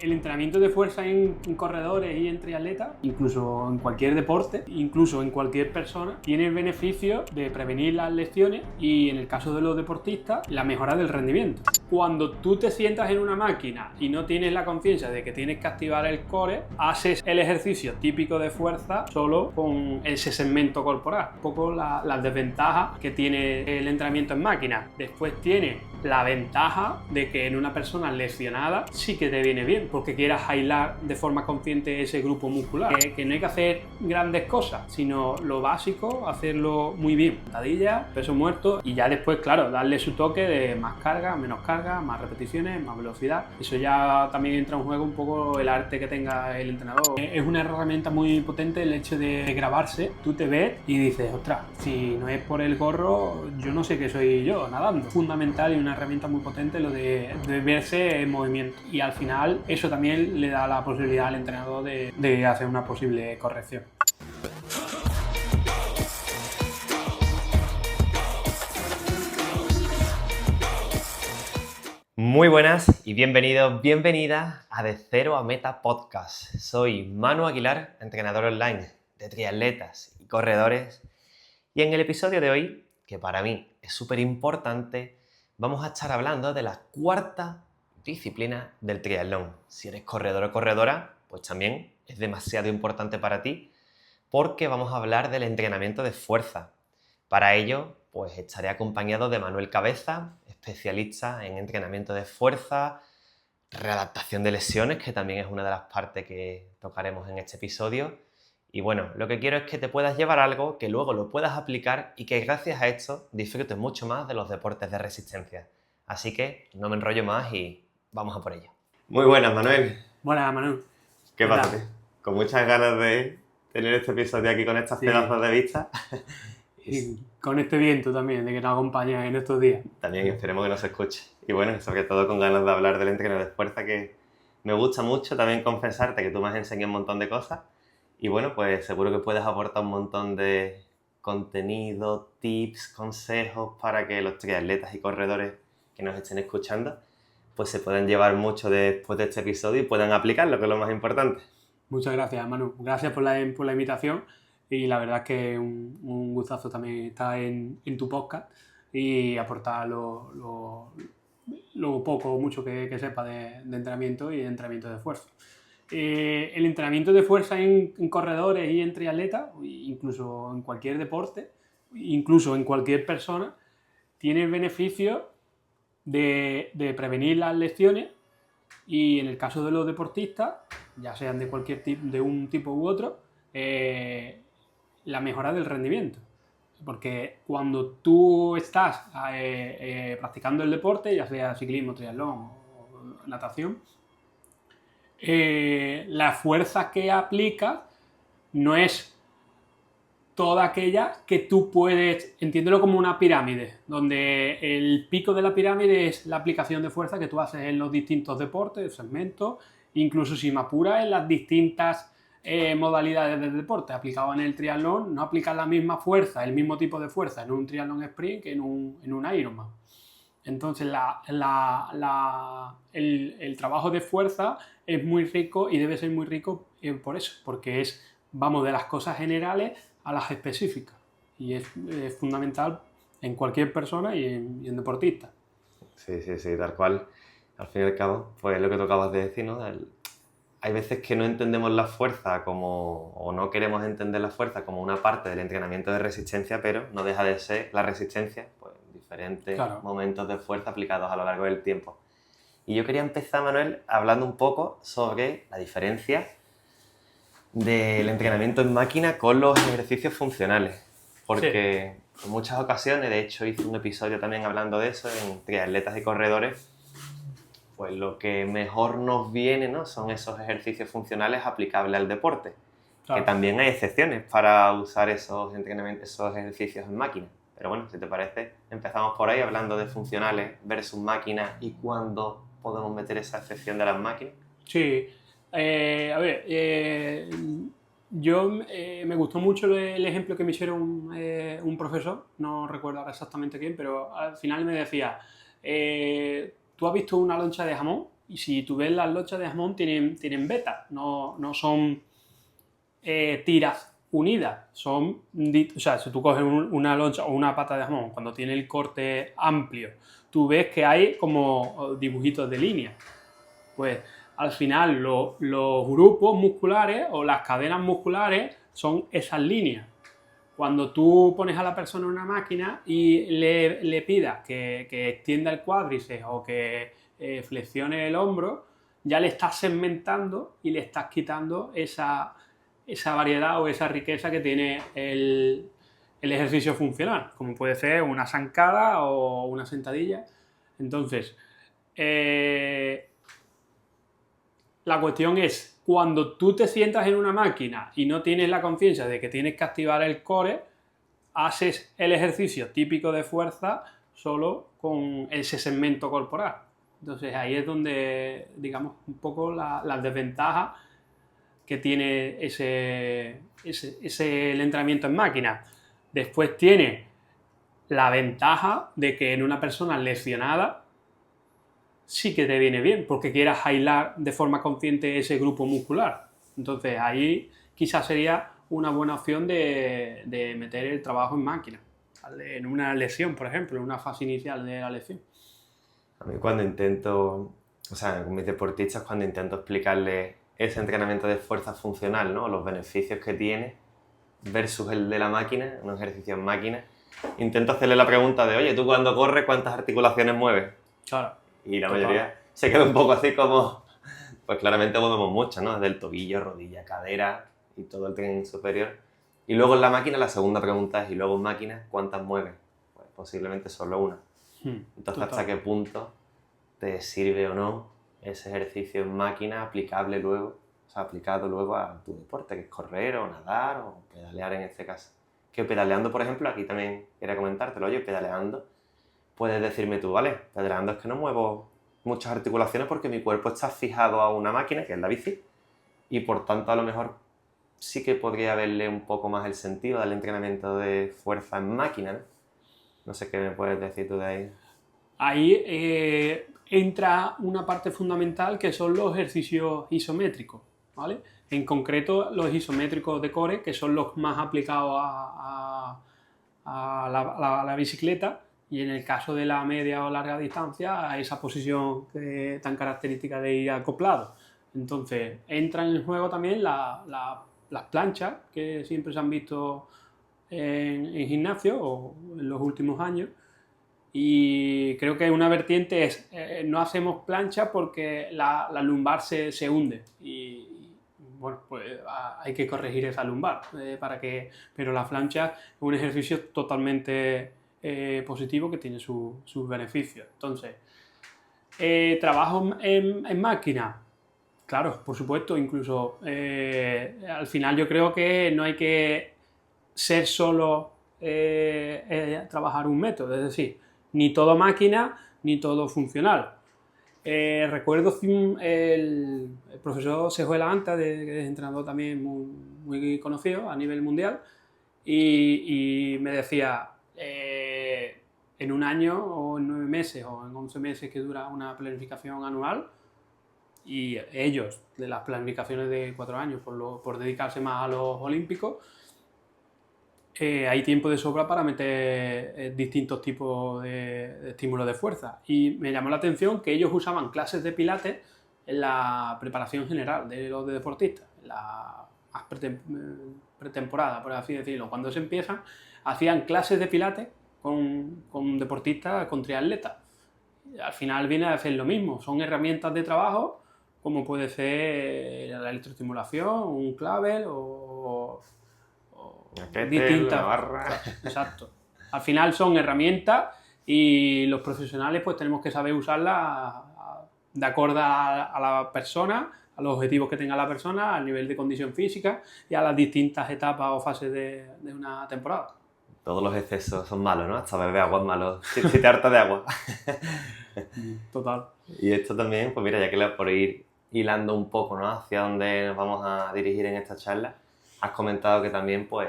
El entrenamiento de fuerza en corredores y en triatletas, incluso en cualquier deporte, incluso en cualquier persona, tiene el beneficio de prevenir las lesiones y, en el caso de los deportistas, la mejora del rendimiento. Cuando tú te sientas en una máquina y no tienes la conciencia de que tienes que activar el core, haces el ejercicio típico de fuerza solo con ese segmento corporal. Un poco las desventajas que tiene el entrenamiento en máquina. Después tiene la ventaja de que en una persona lesionada sí que te viene bien, porque quieras aislar de forma consciente ese grupo muscular. Que no hay que hacer grandes cosas, sino lo básico, hacerlo muy bien. Sentadillas, peso muerto y ya después, claro, darle su toque de más carga, menos carga, más repeticiones, más velocidad. Eso ya también entra en juego un poco el arte que tenga el entrenador. Es una herramienta muy potente el hecho de grabarse. Tú te ves y dices, ostras, si no es por el gorro, yo no sé qué soy yo nadando. Fundamental y una herramienta muy potente lo de verse en movimiento. Y al final eso también le da la posibilidad al entrenador de hacer una posible corrección. Muy buenas y bienvenidos, bienvenidas a De Cero a Meta Podcast. Soy Manu Aguilar, entrenador online de triatletas y corredores. Y en el episodio de hoy, que para mí es súper importante, vamos a estar hablando de la cuarta disciplina del triatlón. Si eres corredor o corredora, pues también es demasiado importante para ti, porque vamos a hablar del entrenamiento de fuerza. Para ello, pues estaré acompañado de Manuel Cabeza, especialista en entrenamiento de fuerza, readaptación de lesiones, que también es una de las partes que tocaremos en este episodio. Y bueno, lo que quiero es que te puedas llevar algo, que luego lo puedas aplicar y que gracias a esto disfrutes mucho más de los deportes de resistencia. Así que no me enrollo más y vamos a por ello. Muy buenas, Manuel. Buenas, Manu. ¿Qué pasa, tío? Con muchas ganas de tener este episodio aquí con estas pedazos de vista. Y con este viento también, de que nos acompaña en estos días. También esperemos que nos escuche. Y bueno, sobre todo con ganas de hablar del entrenamiento de fuerza, que me gusta mucho. También confesarte que tú me has enseñado un montón de cosas. Y bueno, pues seguro que puedes aportar un montón de contenido, tips, consejos para que los triatletas y corredores que nos estén escuchando pues se puedan llevar mucho después de este episodio y puedan aplicarlo, que es lo más importante. Muchas gracias, Manu. Gracias por la invitación y la verdad es que es un gustazo también estar en tu podcast y aportar lo poco o mucho que sepa de entrenamiento y de entrenamiento de fuerza. El entrenamiento de fuerza en corredores y en triatletas, incluso en cualquier deporte, incluso en cualquier persona, tiene el beneficio de prevenir las lesiones y, en el caso de los deportistas, ya sean de cualquier tipo, de un tipo u otro, la mejora del rendimiento. Porque cuando tú estás practicando el deporte, ya sea ciclismo, triatlón o natación, la fuerza que aplicas no es toda aquella que tú puedes, entiéndelo como una pirámide, donde el pico de la pirámide es la aplicación de fuerza que tú haces en los distintos deportes, segmentos, incluso si me apuras en las distintas modalidades del deporte. Aplicado en el triatlón, no aplicas la misma fuerza, el mismo tipo de fuerza en un triatlón sprint que en un Ironman. Entonces el trabajo de fuerza es muy rico y debe ser muy rico por eso, porque vamos de las cosas generales a las específicas y es fundamental en cualquier persona y en deportistas. Sí, tal cual. Al fin y al cabo, pues lo que tú acabas de decir, ¿no? Hay veces que no entendemos la fuerza o no queremos entender la fuerza como una parte del entrenamiento de resistencia, pero no deja de ser la resistencia, pues diferentes momentos de fuerza aplicados a lo largo del tiempo. Y yo quería empezar, Manuel, hablando un poco sobre la diferencia del entrenamiento en máquina con los ejercicios funcionales. Porque en muchas ocasiones, de hecho hice un episodio también hablando de eso, en triatletas y corredores, pues lo que mejor nos viene, ¿no?, son esos ejercicios funcionales aplicables al deporte. Claro. Que también hay excepciones para usar esos ejercicios en máquina. Pero bueno, si te parece, empezamos por ahí hablando de funcionales versus máquinas y cuándo podemos meter esa excepción de las máquinas. Sí. Me gustó mucho el ejemplo que me hicieron un profesor, no recuerdo ahora exactamente quién, pero al final me decía, ¿tú has visto una loncha de jamón? Y si tú ves las lochas de jamón tienen vetas, no son tiras unidas. O sea, si tú coges una loncha o una pata de jamón, cuando tiene el corte amplio, tú ves que hay como dibujitos de línea. Pues al final los grupos musculares o las cadenas musculares son esas líneas. Cuando tú pones a la persona en una máquina y le pidas que extienda el cuádriceps o que flexione el hombro, ya le estás segmentando y le estás quitando esa variedad o esa riqueza que tiene el ejercicio funcional, como puede ser una zancada o una sentadilla. Entonces, la cuestión es, cuando tú te sientas en una máquina y no tienes la conciencia de que tienes que activar el core, haces el ejercicio típico de fuerza solo con ese segmento corporal. Entonces ahí es donde, digamos, un poco las desventajas que tiene el entrenamiento en máquina. Después tiene la ventaja de que en una persona lesionada sí que te viene bien, porque quieras aislar de forma consciente ese grupo muscular. Entonces ahí quizás sería una buena opción de meter el trabajo en máquina, en una lesión, por ejemplo, en una fase inicial de la lesión. A mí cuando intento, o sea, con mis deportistas, cuando intento explicarles ese entrenamiento de fuerza funcional, ¿no? Los beneficios que tiene versus el de la máquina, un ejercicio en máquina, intento hacerle la pregunta de, oye, tú cuando corres, ¿cuántas articulaciones mueves? Claro. Y la mayoría se queda un poco así como, pues claramente movemos mucho, ¿no? Desde el tobillo, rodilla, cadera y todo el tren superior. Y luego en la máquina la segunda pregunta es, ¿y luego en máquina cuántas mueves? Pues posiblemente solo una. Entonces, ¿hasta qué punto te sirve o no ese ejercicio en máquina aplicable luego, o sea, aplicado luego a tu deporte, que es correr o nadar o pedalear en este caso? Que pedaleando, por ejemplo, aquí también quería comentártelo, oye, pedaleando, puedes decirme tú, vale, pedaleando es que no muevo muchas articulaciones porque mi cuerpo está fijado a una máquina, que es la bici, y por tanto a lo mejor sí que podría verle un poco más el sentido del entrenamiento de fuerza en máquina, ¿no? No sé qué me puedes decir tú de ahí. Ahí entra una parte fundamental que son los ejercicios isométricos, ¿vale? En concreto los isométricos de core, que son los más aplicados a la bicicleta, y en el caso de la media o larga distancia, a esa posición tan característica de ir acoplado. Entonces entran en juego también las planchas que siempre se han visto en gimnasio o en los últimos años. Y creo que una vertiente es, no hacemos plancha porque la lumbar se hunde y bueno, pues hay que corregir esa lumbar, pero la plancha es un ejercicio totalmente positivo que tiene sus beneficios. Entonces, trabajo en máquina, claro, por supuesto, incluso al final yo creo que no hay que ser solo trabajar un método, es decir, ni todo máquina, ni todo funcional. Recuerdo el profesor Sejuela Anta, que es entrenador también muy conocido a nivel mundial, y me decía, en un año o en 9 meses o en 11 meses que dura una planificación anual, y ellos de las planificaciones de 4 años por dedicarse más a los olímpicos, hay tiempo de sobra para meter distintos tipos de estímulos de fuerza. Y me llamó la atención que ellos usaban clases de pilates en la preparación general de los deportistas, en la pretemporada, por así decirlo. Cuando se empiezan, hacían clases de pilates con deportistas, con triatletas. Al final viene a hacer lo mismo, son herramientas de trabajo como puede ser la electroestimulación, un clavel o distintas. La barra. Exacto. Al final son herramientas y los profesionales pues tenemos que saber usarlas de acuerdo a la persona, a los objetivos que tenga la persona, al nivel de condición física y a las distintas etapas o fases de una temporada. Todos los excesos son malos, ¿no? Hasta beber agua es malo, si te hartas de agua. Total. Y esto también, pues mira, ya que por ir hilando un poco, ¿no? Hacia dónde nos vamos a dirigir en esta charla, has comentado que también, pues,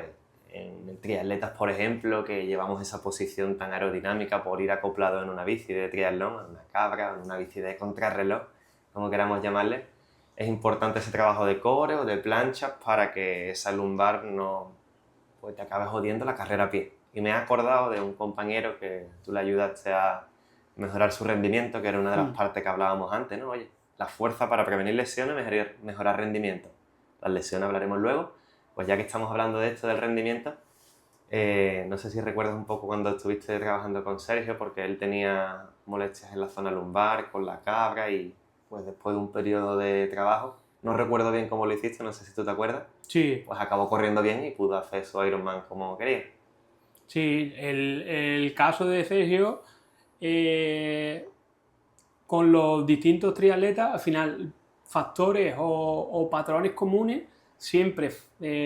en triatletas, por ejemplo, que llevamos esa posición tan aerodinámica por ir acoplado en una bici de triatlón, en una cabra, en una bici de contrarreloj, como queramos llamarle, es importante ese trabajo de core o de plancha para que esa lumbar no pues, te acabe jodiendo la carrera a pie. Y me he acordado de un compañero que tú le ayudaste a mejorar su rendimiento, que era una de las partes que hablábamos antes, ¿no? Oye, la fuerza para prevenir lesiones, mejorar rendimiento. Las lesiones hablaremos luego. Pues ya que estamos hablando de esto, del rendimiento, no sé si recuerdas un poco cuando estuviste trabajando con Sergio, porque él tenía molestias en la zona lumbar, con la cabra, y pues después de un periodo de trabajo, no recuerdo bien cómo lo hiciste, no sé si tú te acuerdas, Sí. pues acabó corriendo bien y pudo hacer su Ironman como quería. Sí, el caso de Sergio, con los distintos triatletas, al final, factores o patrones comunes siempre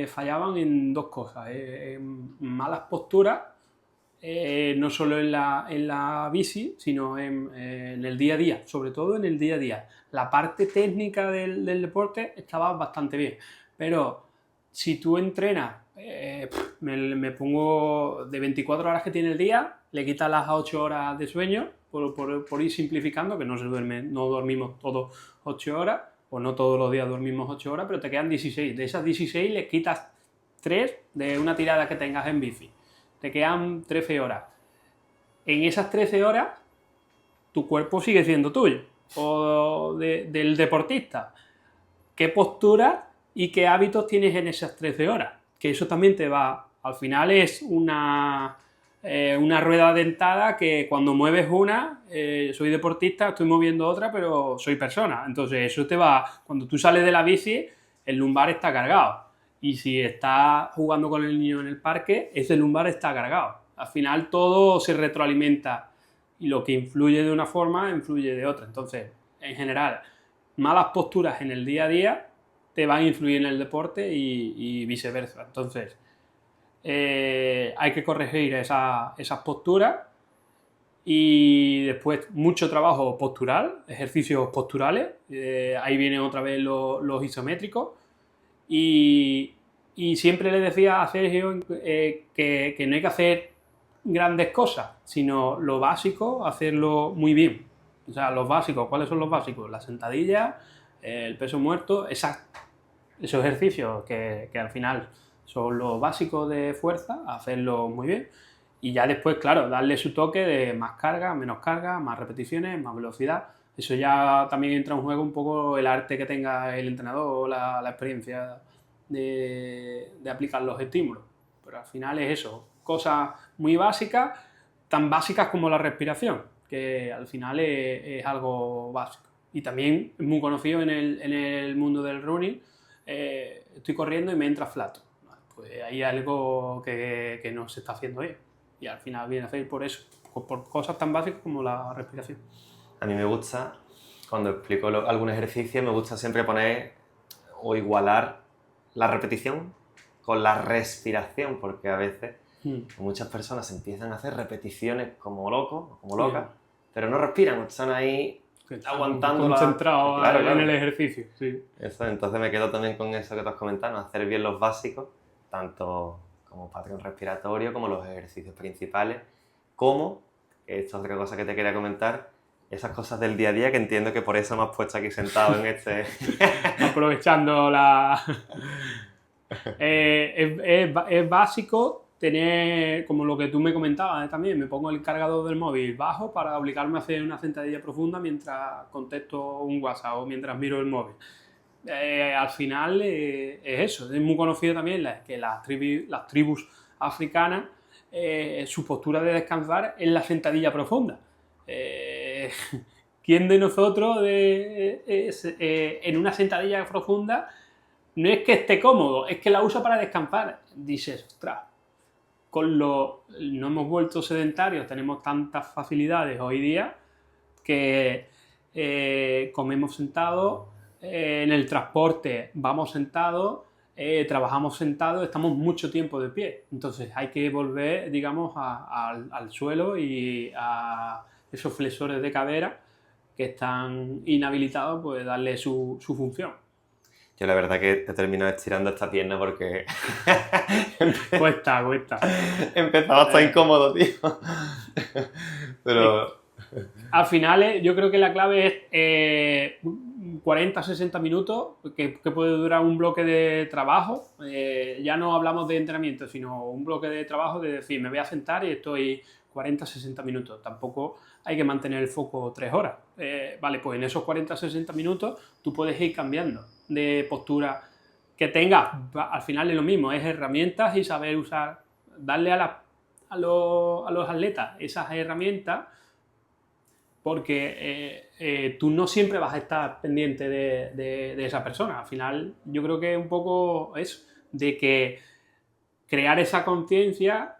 fallaban en dos cosas, en malas posturas, no solo en la bici, sino en el día a día, sobre todo en el día a día. La parte técnica del deporte estaba bastante bien, pero si tú entrenas, me pongo de 24 horas que tiene el día, le quitas las 8 horas de sueño, por ir simplificando, que no dormimos todos 8 horas, o no todos los días dormimos 8 horas, pero te quedan 16. De esas 16 le quitas 3 de una tirada que tengas en bici. Te quedan 13 horas. En esas 13 horas, tu cuerpo sigue siendo tuyo, o del deportista. ¿Qué postura y qué hábitos tienes en esas 13 horas? Que eso también te va... Al final es una rueda dentada que cuando mueves una, soy deportista, estoy moviendo otra, pero soy persona. Entonces eso te va... Cuando tú sales de la bici, el lumbar está cargado. Y si estás jugando con el niño en el parque, ese lumbar está cargado. Al final todo se retroalimenta y lo que influye de una forma, influye de otra. Entonces, en general, malas posturas en el día a día te van a influir en el deporte y viceversa. Entonces, hay que corregir esas posturas y después mucho trabajo postural, ejercicios posturales. Ahí vienen otra vez los isométricos. Y siempre le decía a Sergio que no hay que hacer grandes cosas, sino lo básico, hacerlo muy bien. O sea, los básicos, ¿cuáles son los básicos? La sentadilla, el peso muerto, esos ejercicios que al final son los básicos de fuerza, hacerlo muy bien. Y ya después, claro, darle su toque de más carga, menos carga, más repeticiones, más velocidad. Eso ya también entra en juego un poco el arte que tenga el entrenador o la experiencia de aplicar los estímulos. Pero al final es eso, cosas muy básicas, tan básicas como la respiración, que al final es algo básico. Y también es muy conocido en el mundo del running, estoy corriendo y me entra flato. Pues hay algo que no se está haciendo bien. Y al final viene a hacer por eso, por cosas tan básicas como la respiración. A mí me gusta, cuando explico algún ejercicio, me gusta siempre poner o igualar la repetición con la respiración, porque a veces muchas personas empiezan a hacer repeticiones como locos, como locas, pero no respiran, están ahí aguantando. Concentrados en el ejercicio. Sí. Eso, entonces me quedo también con eso que te has comentado, hacer bien los básicos, tanto como patrón respiratorio, como los ejercicios principales, como, esto es otra cosa que te quería comentar, esas cosas del día a día que entiendo que por eso me has puesto aquí sentado en este... Aprovechando la... es básico tener, como lo que tú me comentabas también, me pongo el cargador del móvil bajo para obligarme a hacer una sentadilla profunda mientras contesto un WhatsApp o mientras miro el móvil. Al final es eso, es muy conocido también que las tribus africanas, su postura de descansar es la sentadilla profunda. ¿Quién de nosotros en una sentadilla profunda no es que esté cómodo, es que la usa para descansar? Dices, ostras, no hemos vuelto sedentarios, tenemos tantas facilidades hoy día que comemos sentados, en el transporte vamos sentados, trabajamos sentados, estamos mucho tiempo de pie. Entonces hay que volver, digamos, al suelo y a esos flexores de cadera que están inhabilitados, pues darle su función. Yo la verdad que te termino estirando esta pierna porque... Cuesta. Empezaba a estar incómodo, tío. Pero... Al final, yo creo que la clave es 40-60 minutos, que puede durar un bloque de trabajo. Ya no hablamos de entrenamiento, sino un bloque de trabajo de decir, me voy a sentar y estoy 40-60 minutos. Tampoco hay que mantener el foco 3 horas. Vale, pues en esos 40-60 minutos tú puedes ir cambiando de postura que tengas. Al final es lo mismo, es herramientas y saber usar, darle a los atletas esas herramientas, porque tú no siempre vas a estar pendiente de esa persona. Al final yo creo que un poco es de que crear esa conciencia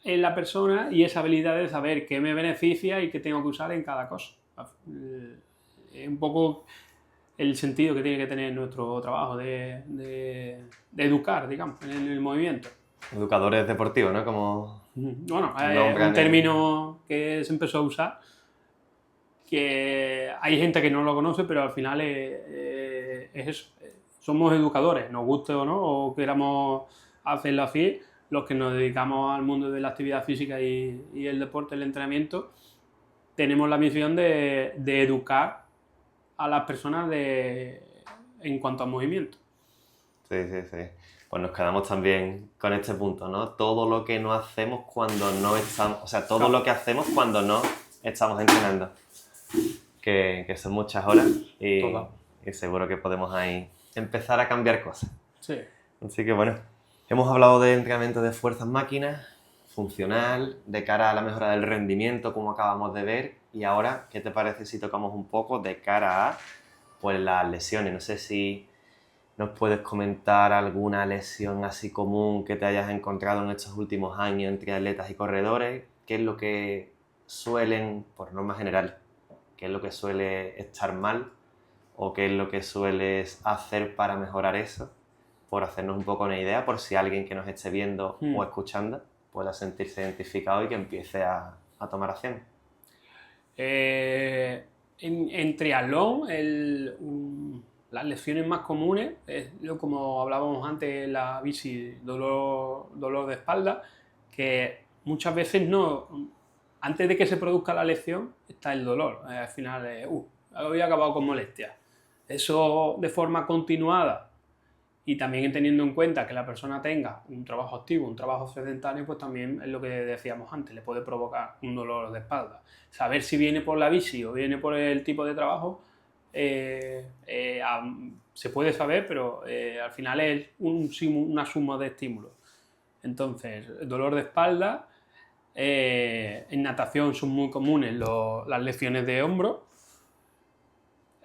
en la persona y esa habilidad de saber qué me beneficia y qué tengo que usar en cada cosa. Es un poco el sentido que tiene que tener nuestro trabajo de educar, digamos, en el movimiento. Educadores deportivos, ¿no? Como... Bueno, un término que se empezó a usar, que hay gente que no lo conoce, pero al final es eso. Somos educadores, nos guste o no, o queramos hacerlo así, los que nos dedicamos al mundo de la actividad física y el deporte, el entrenamiento, tenemos la misión de educar a las personas en cuanto al movimiento. Sí. Pues nos quedamos también con este punto, ¿no? Todo lo que no hacemos cuando no estamos... O sea, todo lo que hacemos cuando no estamos entrenando. Que son muchas horas y seguro que podemos ahí empezar a cambiar cosas. Sí. Así que bueno, hemos hablado de entrenamiento de fuerzas máquinas, funcional, de cara a la mejora del rendimiento, como acabamos de ver, y ahora, ¿qué te parece si tocamos un poco de cara a pues, las lesiones? No sé si nos puedes comentar alguna lesión así común que te hayas encontrado en estos últimos años entre atletas y corredores. ¿Qué es lo que suelen, por norma general, qué es lo que suele estar mal o qué es lo que sueles hacer para mejorar eso? Por hacernos un poco una idea, por si alguien que nos esté viendo o escuchando pueda sentirse identificado y que empiece a tomar acción. En triatlón, las lesiones más comunes, como hablábamos antes, la bici, dolor de espalda, que muchas veces antes de que se produzca la lesión está el dolor. Al final, había acabado con molestias. Eso de forma continuada y también teniendo en cuenta que la persona tenga un trabajo activo, un trabajo sedentario, pues también es lo que decíamos antes, le puede provocar un dolor de espalda. Saber si viene por la bici o viene por el tipo de trabajo se puede saber, pero al final es una suma de estímulos. Entonces, el dolor de espalda, en natación son muy comunes las lesiones de hombro.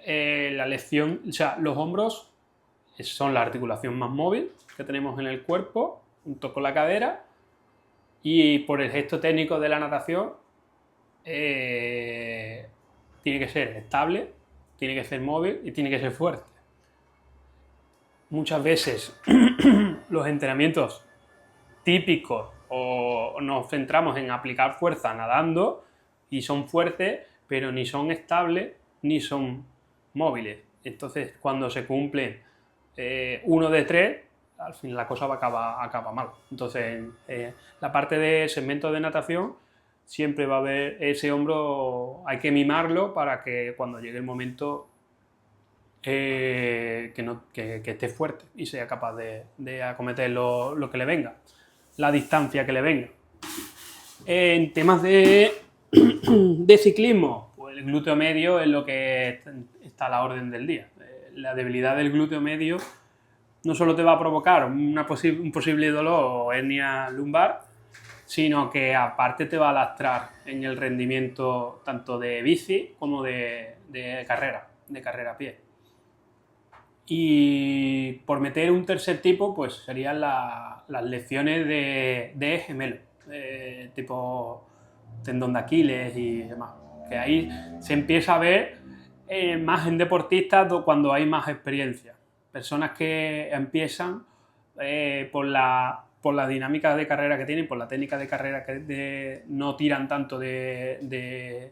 Los hombros son la articulación más móvil que tenemos en el cuerpo, junto con la cadera, y por el gesto técnico de la natación tiene que ser estable, tiene que ser móvil y tiene que ser fuerte. Muchas veces los entrenamientos típicos o nos centramos en aplicar fuerza nadando y son fuertes, pero ni son estables ni son móviles. Entonces, cuando se cumplen 1 de 3, al fin la cosa acaba mal. Entonces, la parte de segmento de natación siempre va a haber ese hombro, hay que mimarlo para que cuando llegue el momento que esté fuerte y sea capaz de acometer lo que le venga, la distancia que le venga. En temas de ciclismo, pues el glúteo medio es lo que está a la orden del día. La debilidad del glúteo medio no solo te va a provocar un posible dolor o hernia lumbar, sino que aparte te va a lastrar en el rendimiento tanto de bici como de carrera a pie. Y por meter un tercer tipo, pues serían las lesiones de gemelo, tipo tendón de Aquiles y demás. Que ahí se empieza a ver más en deportistas cuando hay más experiencia. Personas que empiezan por la dinámica de carrera que tienen, por la técnica de carrera que no tiran tanto de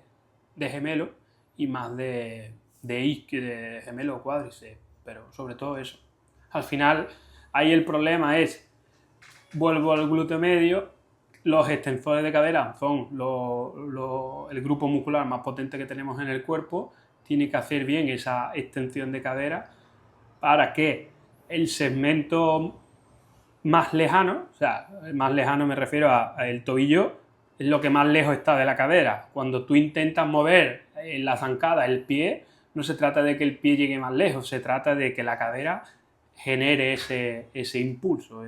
gemelo y más de isquio, de gemelo o cuádriceps, pero sobre todo eso. Al final, ahí el problema es, vuelvo al glúteo medio, Los extensores de cadera son el grupo muscular más potente que tenemos en el cuerpo. Tiene que hacer bien esa extensión de cadera para que el segmento más lejano, o sea, más lejano me refiero al tobillo, es lo que más lejos está de la cadera. Cuando tú intentas mover en la zancada el pie, no se trata de que el pie llegue más lejos, se trata de que la cadera genere ese impulso,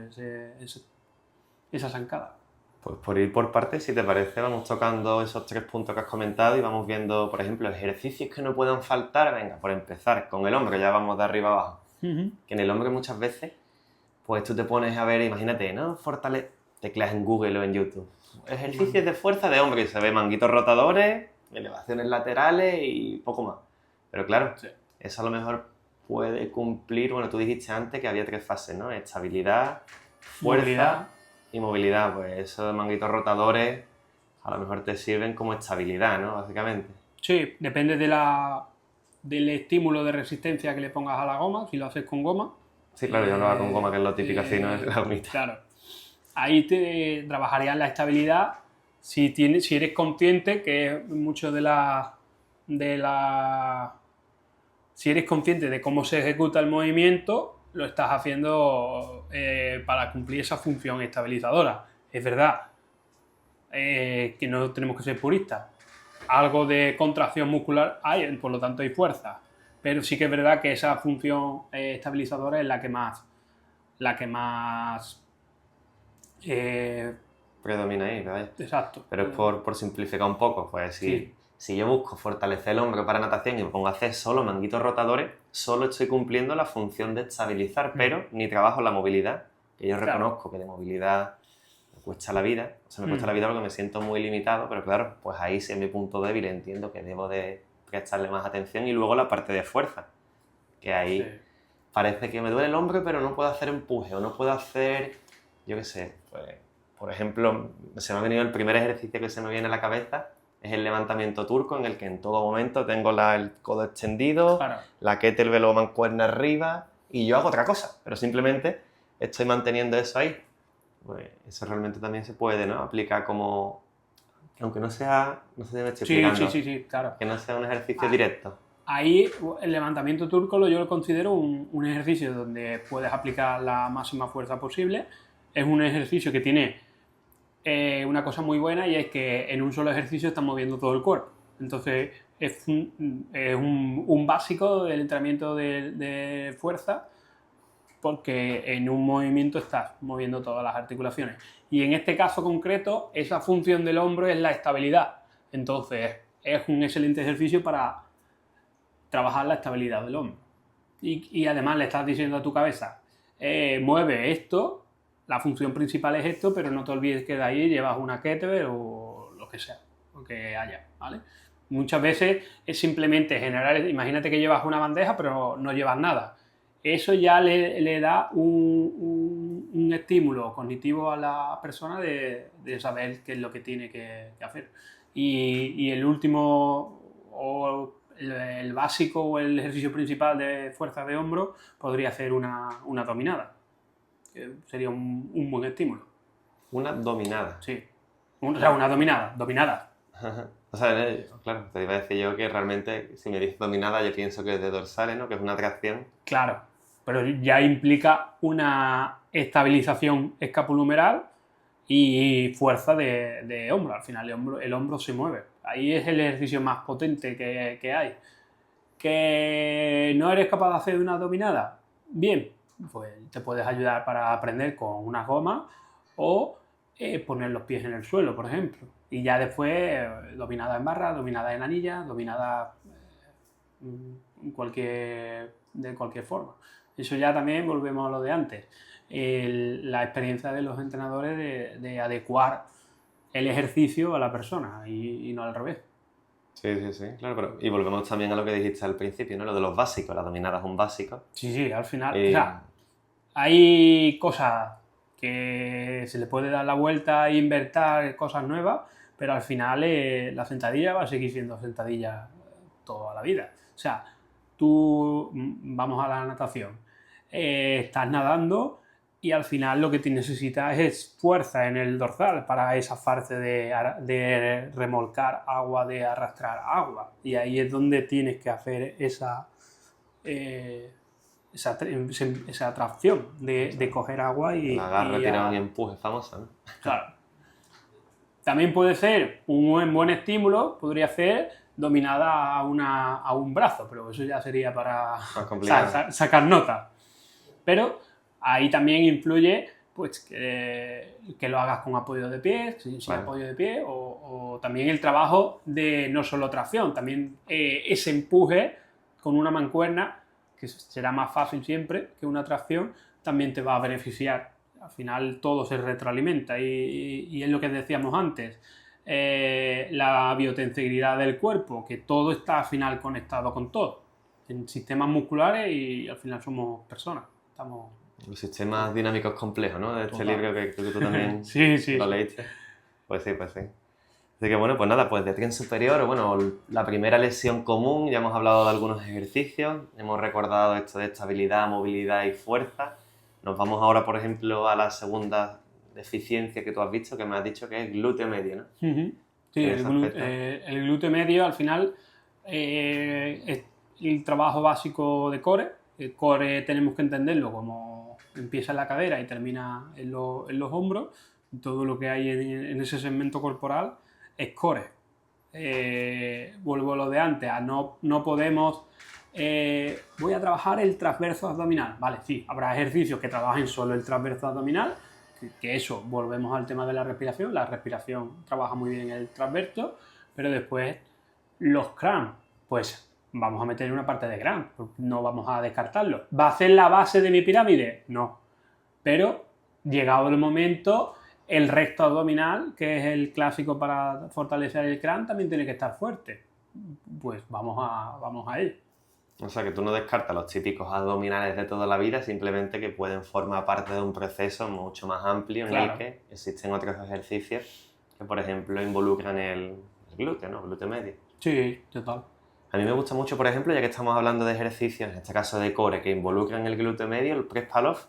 esa zancada. Pues por ir por partes, si te parece, vamos tocando esos 3 puntos que has comentado y vamos viendo, por ejemplo, ejercicios que no puedan faltar. Venga, por empezar, con el hombro, ya vamos de arriba abajo. Que en el hombro muchas veces, pues tú te pones a ver, imagínate, ¿no? Tecleas en Google o en YouTube. Ejercicios de fuerza de hombro y se ve manguitos rotadores, elevaciones laterales y poco más. Pero claro, Sí. eso a lo mejor puede cumplir, bueno, tú dijiste antes que había 3 fases, ¿no? Estabilidad, fuerza Movilidad. y movilidad. Pues esos manguitos rotadores a lo mejor te sirven como estabilidad, ¿no? Básicamente. Sí, depende del estímulo de resistencia que le pongas a la goma, si lo haces con goma. Sí, claro, yo hablaba con goma, que es lo típico, así, ¿no? La gomita. Claro. Ahí te trabajarías la estabilidad si eres consciente que mucho si eres consciente de cómo se ejecuta el movimiento, lo estás haciendo para cumplir esa función estabilizadora. Es verdad que no tenemos que ser puristas. Algo de contracción muscular hay, por lo tanto hay fuerza. Pero sí que es verdad que esa función estabilizadora es la que más Predomina ahí, ¿verdad? exacto. Pero es por simplificar un poco, pues si yo busco fortalecer el hombro para natación y me pongo a hacer solo manguitos rotadores, solo estoy cumpliendo la función de estabilizar, pero ni trabajo la movilidad, que yo reconozco que de movilidad me cuesta la vida, o sea, me cuesta la vida porque me siento muy limitado, pero claro, pues ahí sí es mi punto débil, entiendo que debo de prestarle más atención. Y luego la parte de fuerza, que ahí parece que me duele el hombro, pero no puedo hacer empuje, o no puedo hacer, yo qué sé, pues, por ejemplo, se me ha venido el primer ejercicio que se me viene a la cabeza, es el levantamiento turco, en el que en todo momento tengo el codo extendido, Claro. la kettlebell o mancuerna arriba, y yo hago otra cosa, pero simplemente estoy manteniendo eso ahí. Pues eso realmente también se puede, ¿no? Aplicar como, aunque no sea, no sé si me estoy explicando, Sí, claro. que no sea un ejercicio directo. Ahí el levantamiento turco yo lo considero un ejercicio donde puedes aplicar la máxima fuerza posible. Es un ejercicio que tiene una cosa muy buena, y es que en un solo ejercicio estás moviendo todo el cuerpo. Entonces es un básico del entrenamiento de fuerza, porque en un movimiento estás moviendo todas las articulaciones. Y en este caso concreto, esa función del hombro es la estabilidad. Entonces es un excelente ejercicio para trabajar la estabilidad del hombro. Y además le estás diciendo a tu cabeza, mueve esto, la función principal es esto, pero no te olvides que de ahí llevas una kettlebell o lo que sea, lo que haya, ¿vale? Muchas veces es simplemente generar, imagínate que llevas una bandeja pero no llevas nada. Eso ya le da un estímulo cognitivo a la persona de saber qué es lo que tiene que hacer. Y el último, o el básico o el ejercicio principal de fuerza de hombro podría ser una dominada, que sería un buen estímulo. Una dominada. Sí. O sea, una dominada. O sea, claro, te iba a decir yo que realmente, si me dices dominada, yo pienso que es de dorsales, ¿no? Que es una tracción. Claro, pero ya implica una estabilización escapulohumeral y fuerza de hombro. Al final el hombro se mueve. Ahí es el ejercicio más potente que hay. ¿Que no eres capaz de hacer una dominada? Bien, pues te puedes ayudar para aprender con unas gomas o poner los pies en el suelo, por ejemplo. Y ya después dominada en barra, dominada en anilla, dominada de cualquier forma. Eso ya también volvemos a lo de antes. La experiencia de los entrenadores de adecuar el ejercicio a la persona y no al revés. Sí, claro, pero y volvemos también a lo que dijiste al principio, ¿no? Lo de los básicos, la dominada es un básico. Sí, al final, o sea, hay cosas que se le puede dar la vuelta e inventar cosas nuevas, pero al final la sentadilla va a seguir siendo sentadilla toda la vida. O sea, tú, vamos a la natación, estás nadando y al final lo que te necesitas es fuerza en el dorsal para esa fase de remolcar agua, de arrastrar agua. Y ahí es donde tienes que hacer esa tracción de coger agua y... El agarre, y tirón y empuje famosa, ¿no? Claro. También puede ser un buen estímulo, podría ser dominada a un brazo, pero eso ya sería para Más complicado. sacar nota. Pero ahí también influye pues que lo hagas con apoyo de pie, sin Vale. apoyo de pie, o también el trabajo de no solo tracción, también ese empuje con una mancuerna, que será más fácil siempre que una tracción, también te va a beneficiar. Al final todo se retroalimenta y es lo que decíamos antes, la biotenseguridad del cuerpo, que todo está al final conectado con todo, en sistemas musculares y al final somos personas. Estamos... Los sistemas dinámicos complejos, ¿no? De este Total. libro que tú también Sí. lo leíste. Pues sí. Así que bueno, pues nada, pues de tren superior, bueno, la primera lesión común, ya hemos hablado de algunos ejercicios, hemos recordado esto de estabilidad, movilidad y fuerza. Nos vamos ahora, por ejemplo, a la segunda deficiencia que tú has visto, que me has dicho que es glúteo medio, ¿no? Sí, En ese aspecto. el glúteo medio al final es el trabajo básico de core. El core tenemos que entenderlo como empieza en la cadera y termina en los hombros. Todo lo que hay en ese segmento corporal es core. Vuelvo a lo de antes, no podemos... voy a trabajar el transverso abdominal. Vale, sí, habrá ejercicios que trabajen solo el transverso abdominal, que eso, volvemos al tema de la respiración trabaja muy bien el transverso, pero después los crans, pues vamos a meter una parte de crans, no vamos a descartarlo. ¿Va a ser la base de mi pirámide? No, pero llegado el momento, el recto abdominal, que es el clásico para fortalecer el crán, también tiene que estar fuerte. Pues vamos a él. O sea, que tú no descartas los típicos abdominales de toda la vida, simplemente que pueden formar parte de un proceso mucho más amplio en el que existen otros ejercicios que, por ejemplo, involucran el glúteo, ¿no? Glúteo medio. Sí, total. A mí me gusta mucho, por ejemplo, ya que estamos hablando de ejercicios, en este caso de core, que involucran el glúteo medio, el press pull-off,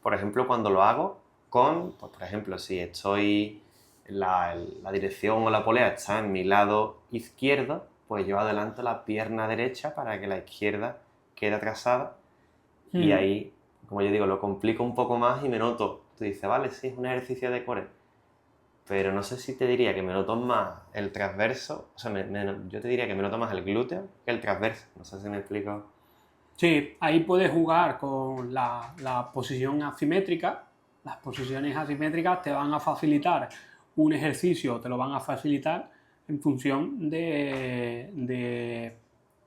por ejemplo, cuando lo hago con, pues, por ejemplo, si estoy, la dirección o la polea está en mi lado izquierdo, pues yo adelanto la pierna derecha para que la izquierda quede atrasada y ahí, como yo digo, lo complico un poco más y me noto, tú dices, vale, sí, es un ejercicio de core, pero no sé si te diría que me noto más el transverso, o sea, yo te diría que me noto más el glúteo que el transverso, no sé si me explico. Sí, ahí puedes jugar con la posición asimétrica. Las posiciones asimétricas te van a facilitar un ejercicio, te lo van a facilitar en función de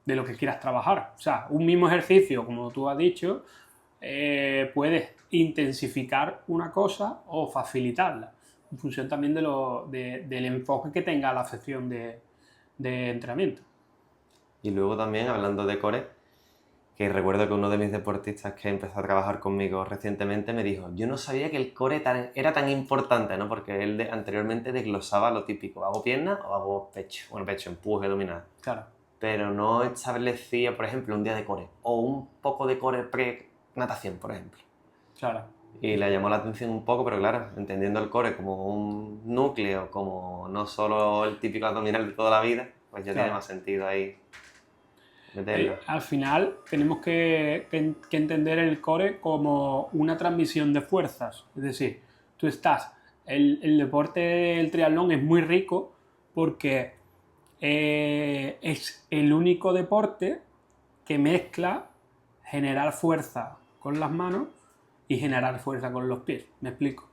lo que quieras trabajar. O sea, un mismo ejercicio, como tú has dicho, puedes intensificar una cosa o facilitarla, en función también del enfoque que tenga la sección de entrenamiento. Y luego también, hablando de core, que recuerdo que uno de mis deportistas que empezó a trabajar conmigo recientemente me dijo, yo no sabía que el core era tan importante, ¿no? Porque él anteriormente desglosaba lo típico, ¿hago pierna o hago pecho? Bueno, pecho, empuje, dominada. Claro. Pero no establecía, por ejemplo, un día de core o un poco de core pre-natación, por ejemplo. Claro. Y le llamó la atención un poco, pero claro, entendiendo el core como un núcleo, como no solo el típico abdominal de toda la vida, pues ya tiene más sentido ahí meterlo. Al final tenemos que entender el core como una transmisión de fuerzas. Es decir, tú estás... El deporte del triatlón es muy rico porque es el único deporte que mezcla generar fuerza con las manos y generar fuerza con los pies. ¿Me explico?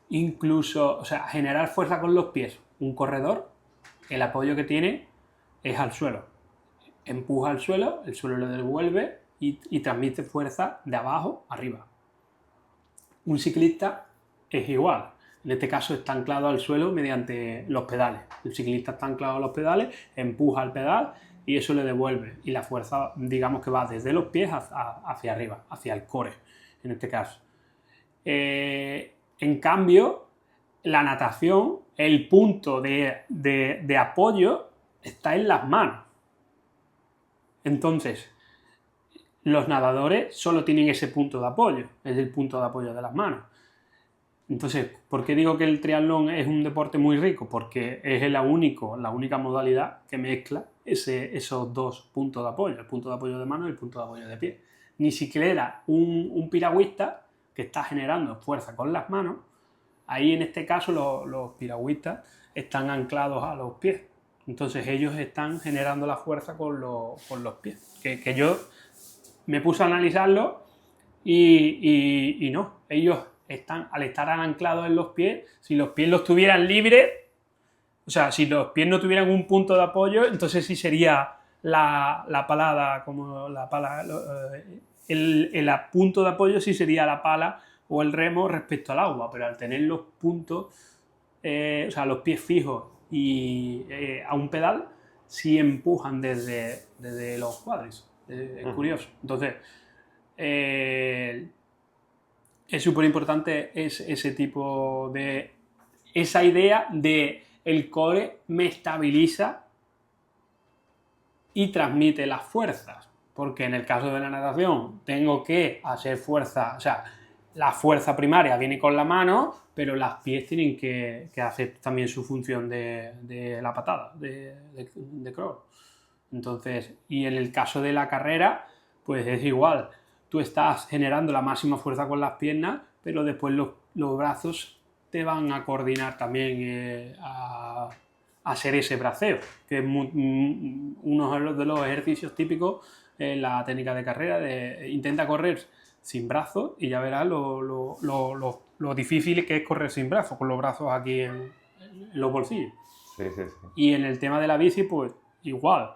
Incluso, o sea, generar fuerza con los pies. Un corredor, el apoyo que tiene es al suelo. Empuja al suelo, el suelo le devuelve y transmite fuerza de abajo arriba. Un ciclista es igual. En este caso está anclado al suelo mediante los pedales. El ciclista está anclado a los pedales, empuja al pedal y eso le devuelve. Y la fuerza, digamos que va desde los pies hacia arriba, hacia el core, en este caso. En cambio, la natación, el punto de apoyo está en las manos. Entonces, los nadadores solo tienen ese punto de apoyo, es el punto de apoyo de las manos. Entonces, ¿por qué digo que el triatlón es un deporte muy rico? Porque es la única modalidad que mezcla esos dos puntos de apoyo, el punto de apoyo de mano y el punto de apoyo de pie. Ni siquiera un piragüista que está generando fuerza con las manos, ahí en este caso los piragüistas están anclados a los pies. Entonces ellos están generando la fuerza con los pies. Que yo me puse a analizarlo y no, ellos al estar anclados en los pies, si los pies los tuvieran libres, o sea, si los pies no tuvieran un punto de apoyo, entonces sí sería la palada, como la pala, el punto de apoyo sí sería la pala o el remo respecto al agua, pero al tener los puntos, o sea, los pies fijos y a un pedal, sí empujan desde los cuádriceps. Es curioso. Entonces, es súper importante ese tipo de... esa idea de el core me estabiliza y transmite las fuerzas. Porque en el caso de la natación tengo que hacer fuerza, o sea, la fuerza primaria viene con la mano, pero las pies tienen que hacer también su función de la patada, de crawl. Entonces, y en el caso de la carrera, pues es igual. Tú estás generando la máxima fuerza con las piernas, pero después los brazos te van a coordinar también a hacer ese braceo, que es uno de los ejercicios típicos en la técnica de carrera. Intenta correr sin brazos y ya verás lo difícil que es correr sin brazos, con los brazos aquí en los bolsillos. Sí, sí, sí. Y en el tema de la bici, pues igual.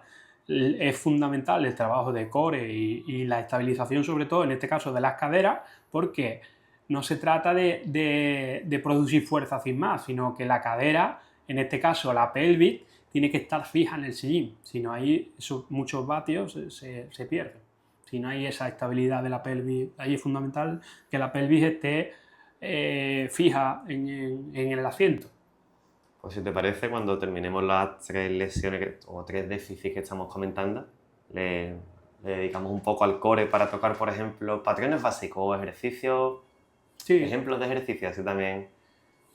Es fundamental el trabajo de core y la estabilización, sobre todo en este caso de las caderas, porque no se trata de producir fuerza sin más, sino que la cadera, en este caso la pelvis, tiene que estar fija en el sillín. Si no hay muchos vatios, se pierden. Si no hay esa estabilidad de la pelvis, ahí es fundamental que la pelvis esté fija en el asiento. Pues si te parece, cuando terminemos las 3 lesiones o 3 déficits que estamos comentando, le dedicamos un poco al core para tocar, por ejemplo, patrones básicos o ejercicios, sí. Ejemplos de ejercicios, así también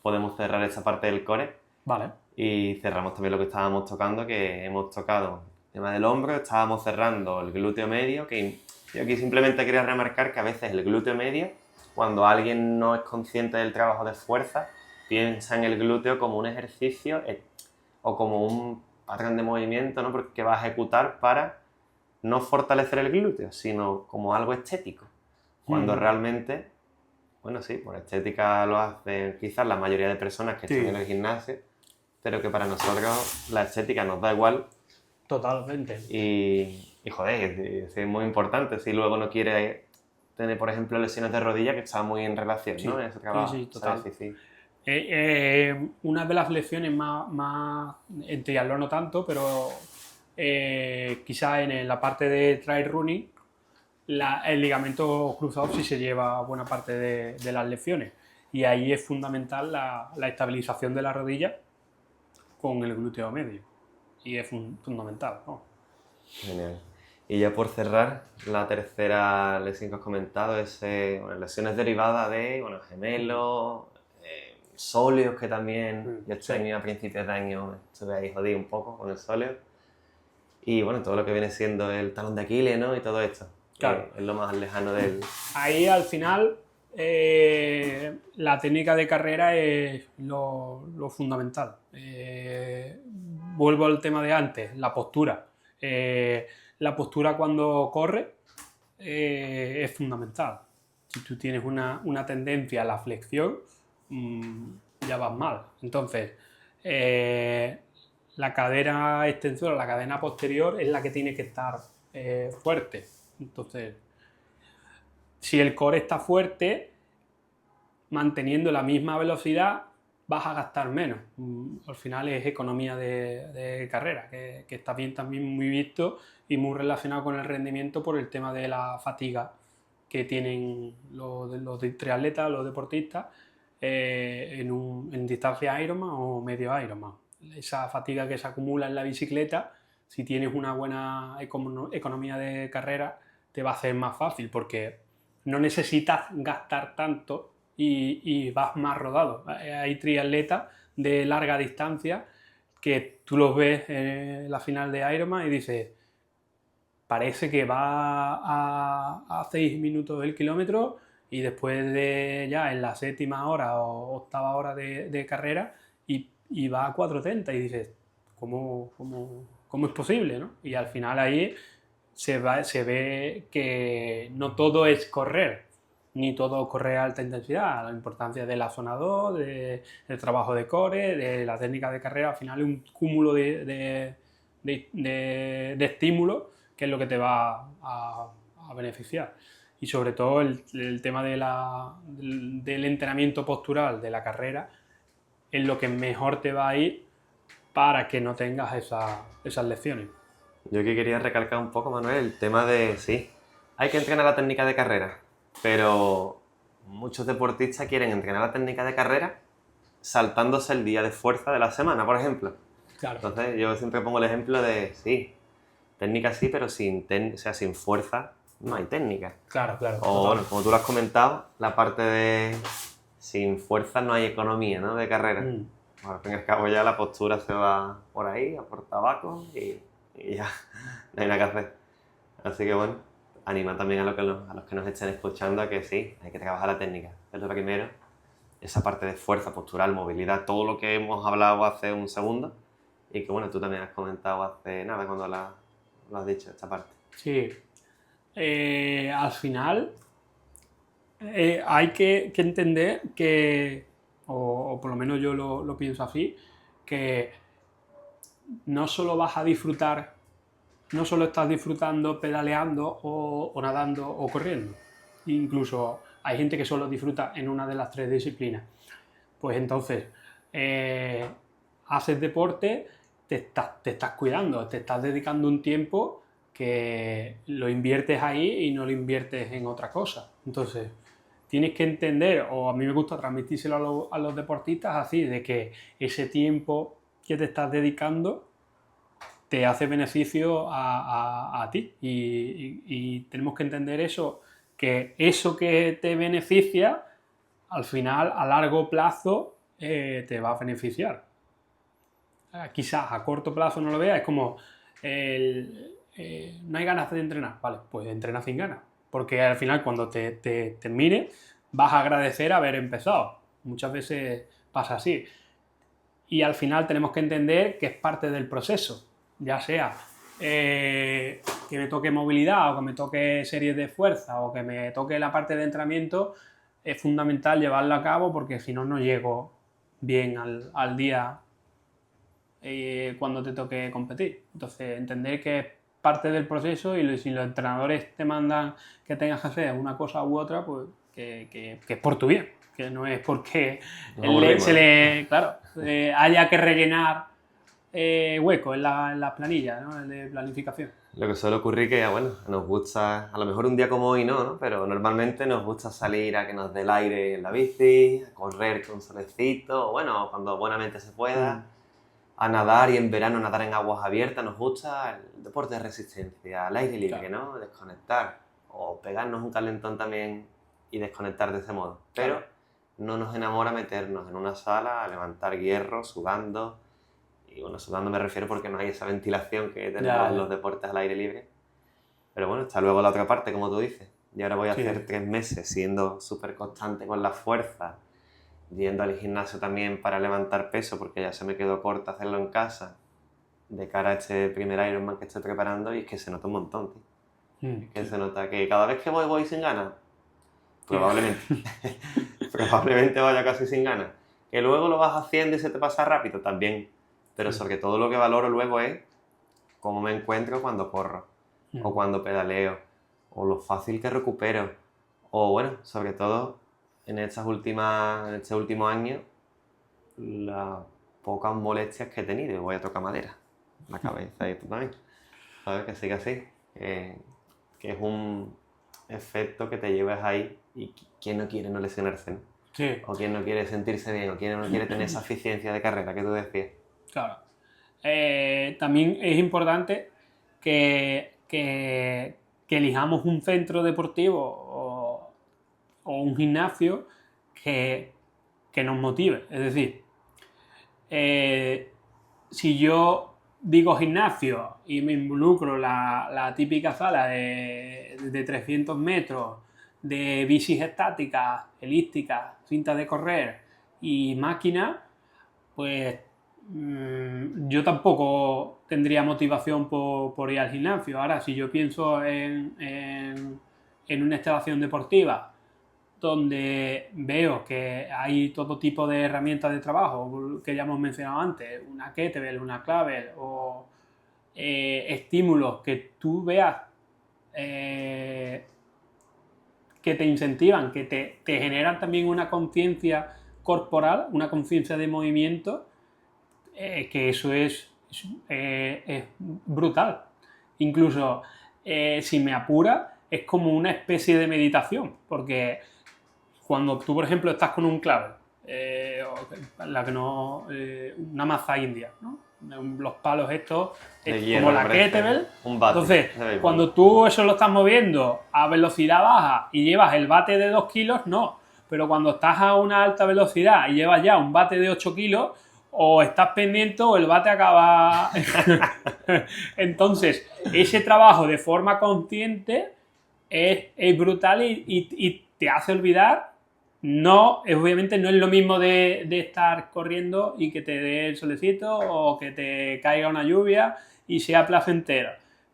podemos cerrar esta parte del core. Vale. Y cerramos también lo que estábamos tocando, que hemos tocado el tema del hombro, estábamos cerrando el glúteo medio, que yo aquí simplemente quería remarcar que a veces el glúteo medio, cuando alguien no es consciente del trabajo de fuerza, piensa en el glúteo como un ejercicio o como un patrón de movimiento, ¿no? Porque va a ejecutar para no fortalecer el glúteo, sino como algo estético. Cuando realmente, bueno, sí, por estética lo hacen quizás la mayoría de personas que están en el gimnasio, pero que para nosotros la estética nos da igual. Totalmente. Y joder, es muy importante. Si luego no quiere tener, por ejemplo, lesiones de rodilla, que está muy en relación, ¿no? En ese trabajo. Sí, total. Sí. Una de las lecciones más en triatlón no tanto, pero quizá en la parte de trail running, el ligamento cruzado sí se lleva buena parte de las lecciones. Y ahí es fundamental la estabilización de la rodilla con el glúteo medio. Y es fundamental, ¿no? Genial. Y ya por cerrar, la tercera lesión que has comentado es lesiones derivadas de gemelos, sóleos, que también yo este año, a principios de año, estuve ahí jodido un poco con el sóleo. Y bueno, todo lo que viene siendo el talón de Aquiles, ¿no? Y todo esto. Claro. Es lo más lejano del... Ahí al final la técnica de carrera es lo fundamental. Vuelvo al tema de antes, la postura. La postura cuando corre es fundamental. Si tú tienes una tendencia a la flexión, ya vas mal. Entonces, la cadera extensora, la cadena posterior es la que tiene que estar fuerte. Entonces, si el core está fuerte, manteniendo la misma velocidad, vas a gastar menos. Al final es economía de carrera, que está bien también muy visto y muy relacionado con el rendimiento por el tema de la fatiga que tienen los triatletas, los deportistas, en distancia Ironman o medio Ironman. Esa fatiga que se acumula en la bicicleta, si tienes una buena economía de carrera, te va a hacer más fácil porque no necesitas gastar tanto y vas más rodado. Hay triatletas de larga distancia que tú los ves en la final de Ironman y dices, parece que va a 6 minutos el kilómetro y después de ya en la 7ª hora o 8ª hora de carrera y va a 4:30 y dices, ¿cómo es posible? ¿No? Y al final ahí se ve que no todo es correr, ni todo correr a alta intensidad. La importancia de la zona 2, del trabajo de core, de la técnica de carrera, al final es un cúmulo de estímulos que es lo que te va a beneficiar. Y sobre todo el tema del entrenamiento postural de la carrera es lo que mejor te va a ir para que no tengas esas lecciones. Yo aquí quería recalcar un poco, Manuel, el tema de, sí, hay que entrenar la técnica de carrera, pero muchos deportistas quieren entrenar la técnica de carrera saltándose el día de fuerza de la semana, por ejemplo. Claro. Entonces yo siempre pongo el ejemplo de, sí, técnica sí, pero sin fuerza no hay técnica. Claro. O bueno, como tú lo has comentado, la parte de sin fuerza no hay economía, ¿no? De carrera. Al fin y al cabo ya la postura se va por ahí, a por tabaco y ya, no hay nada que hacer. Así que bueno, anima también a los que nos estén escuchando a que sí, hay que trabajar la técnica. Es lo primero, esa parte de fuerza postural, movilidad, todo lo que hemos hablado hace un segundo y que bueno, tú también has comentado hace nada cuando lo has dicho, esta parte. Sí. Al final hay que entender que, o por lo menos yo lo pienso así, que no solo vas a disfrutar, no solo estás disfrutando pedaleando o nadando o corriendo. Incluso hay gente que solo disfruta en una de las 3 disciplinas. Pues entonces, haces deporte, te estás cuidando, te estás dedicando un tiempo que lo inviertes ahí y no lo inviertes en otra cosa. Entonces, tienes que entender, o a mí me gusta transmitírselo a los deportistas así, de que ese tiempo que te estás dedicando te hace beneficio a ti. Y tenemos que entender eso que te beneficia, al final, a largo plazo, te va a beneficiar. Quizás a corto plazo no lo veas, es como no hay ganas de entrenar, vale, pues entrena sin ganas, porque al final cuando te termine vas a agradecer haber empezado. Muchas veces pasa así. Y al final tenemos que entender que es parte del proceso, ya sea que me toque movilidad o que me toque series de fuerza o que me toque la parte de entrenamiento, es fundamental llevarlo a cabo porque si no, no llego bien al día cuando te toque competir. Entonces, entender que es parte del proceso y si los entrenadores te mandan que tengas que hacer una cosa u otra, pues que es por tu bien, que no es porque haya que rellenar huecos en la planilla, ¿no? De planificación. Lo que suele ocurrir que, bueno, nos gusta, a lo mejor un día como hoy no, pero normalmente nos gusta salir a que nos dé el aire en la bici, a correr con solecito, o bueno, cuando buenamente se pueda, a nadar y en verano nadar en aguas abiertas, nos gusta el deporte de resistencia, al aire libre, claro, ¿no? Desconectar, o pegarnos un calentón también y desconectar de ese modo. Pero claro, no nos enamora meternos en una sala a levantar hierro, sudando. Y bueno, sudando me refiero porque no hay esa ventilación que tenemos en los deportes al aire libre. Pero bueno, está luego la otra parte, como tú dices. Y ahora voy a hacer 3 meses siendo súper constante con la fuerza, yendo al gimnasio también para levantar peso, porque ya se me quedó corto hacerlo en casa, de cara a este primer Ironman que estoy preparando, y es que se nota un montón, tío. Es que se nota que cada vez que voy sin ganas. Probablemente. Probablemente vaya casi sin ganas. Que luego lo vas haciendo y se te pasa rápido también. Pero sobre todo lo que valoro luego es cómo me encuentro cuando corro, o cuando pedaleo, o lo fácil que recupero, o bueno, sobre todo en este último año, las pocas molestias que he tenido. Voy a tocar madera, la cabeza y tú también. ¿Sabes? Que siga así. Que es un efecto que te llevas ahí y ¿quién no quiere no lesionarse, no? Sí. O ¿quién no quiere sentirse bien? O ¿quién no quiere tener esa eficiencia de carrera que tú decías? Claro. También es importante que que elijamos un centro deportivo o un gimnasio que nos motive. Es decir, si yo digo gimnasio y me involucro la típica sala de 300 metros de bicis estáticas, elípticas, cintas de correr y máquinas, pues yo tampoco tendría motivación por ir al gimnasio. Ahora, si yo pienso en una instalación deportiva donde veo que hay todo tipo de herramientas de trabajo que ya hemos mencionado antes, una kettlebell, una clavel o estímulos que tú veas que te incentivan, que te generan también una conciencia corporal, una conciencia de movimiento, que eso es brutal. Incluso, si me apura, es como una especie de meditación, porque cuando tú, por ejemplo, estás con un clavel, una maza india, ¿no? Los palos estos, como la kettlebell. Un bate. Entonces, cuando tú eso lo estás moviendo a velocidad baja y llevas el bate de 2 kilos, no. Pero cuando estás a una alta velocidad y llevas ya un bate de 8 kilos, o estás pendiente o el bate acaba... Entonces, ese trabajo de forma consciente es brutal y te hace olvidar. No, obviamente no es lo mismo de estar corriendo y que te dé el solecito o que te caiga una lluvia y sea placentero.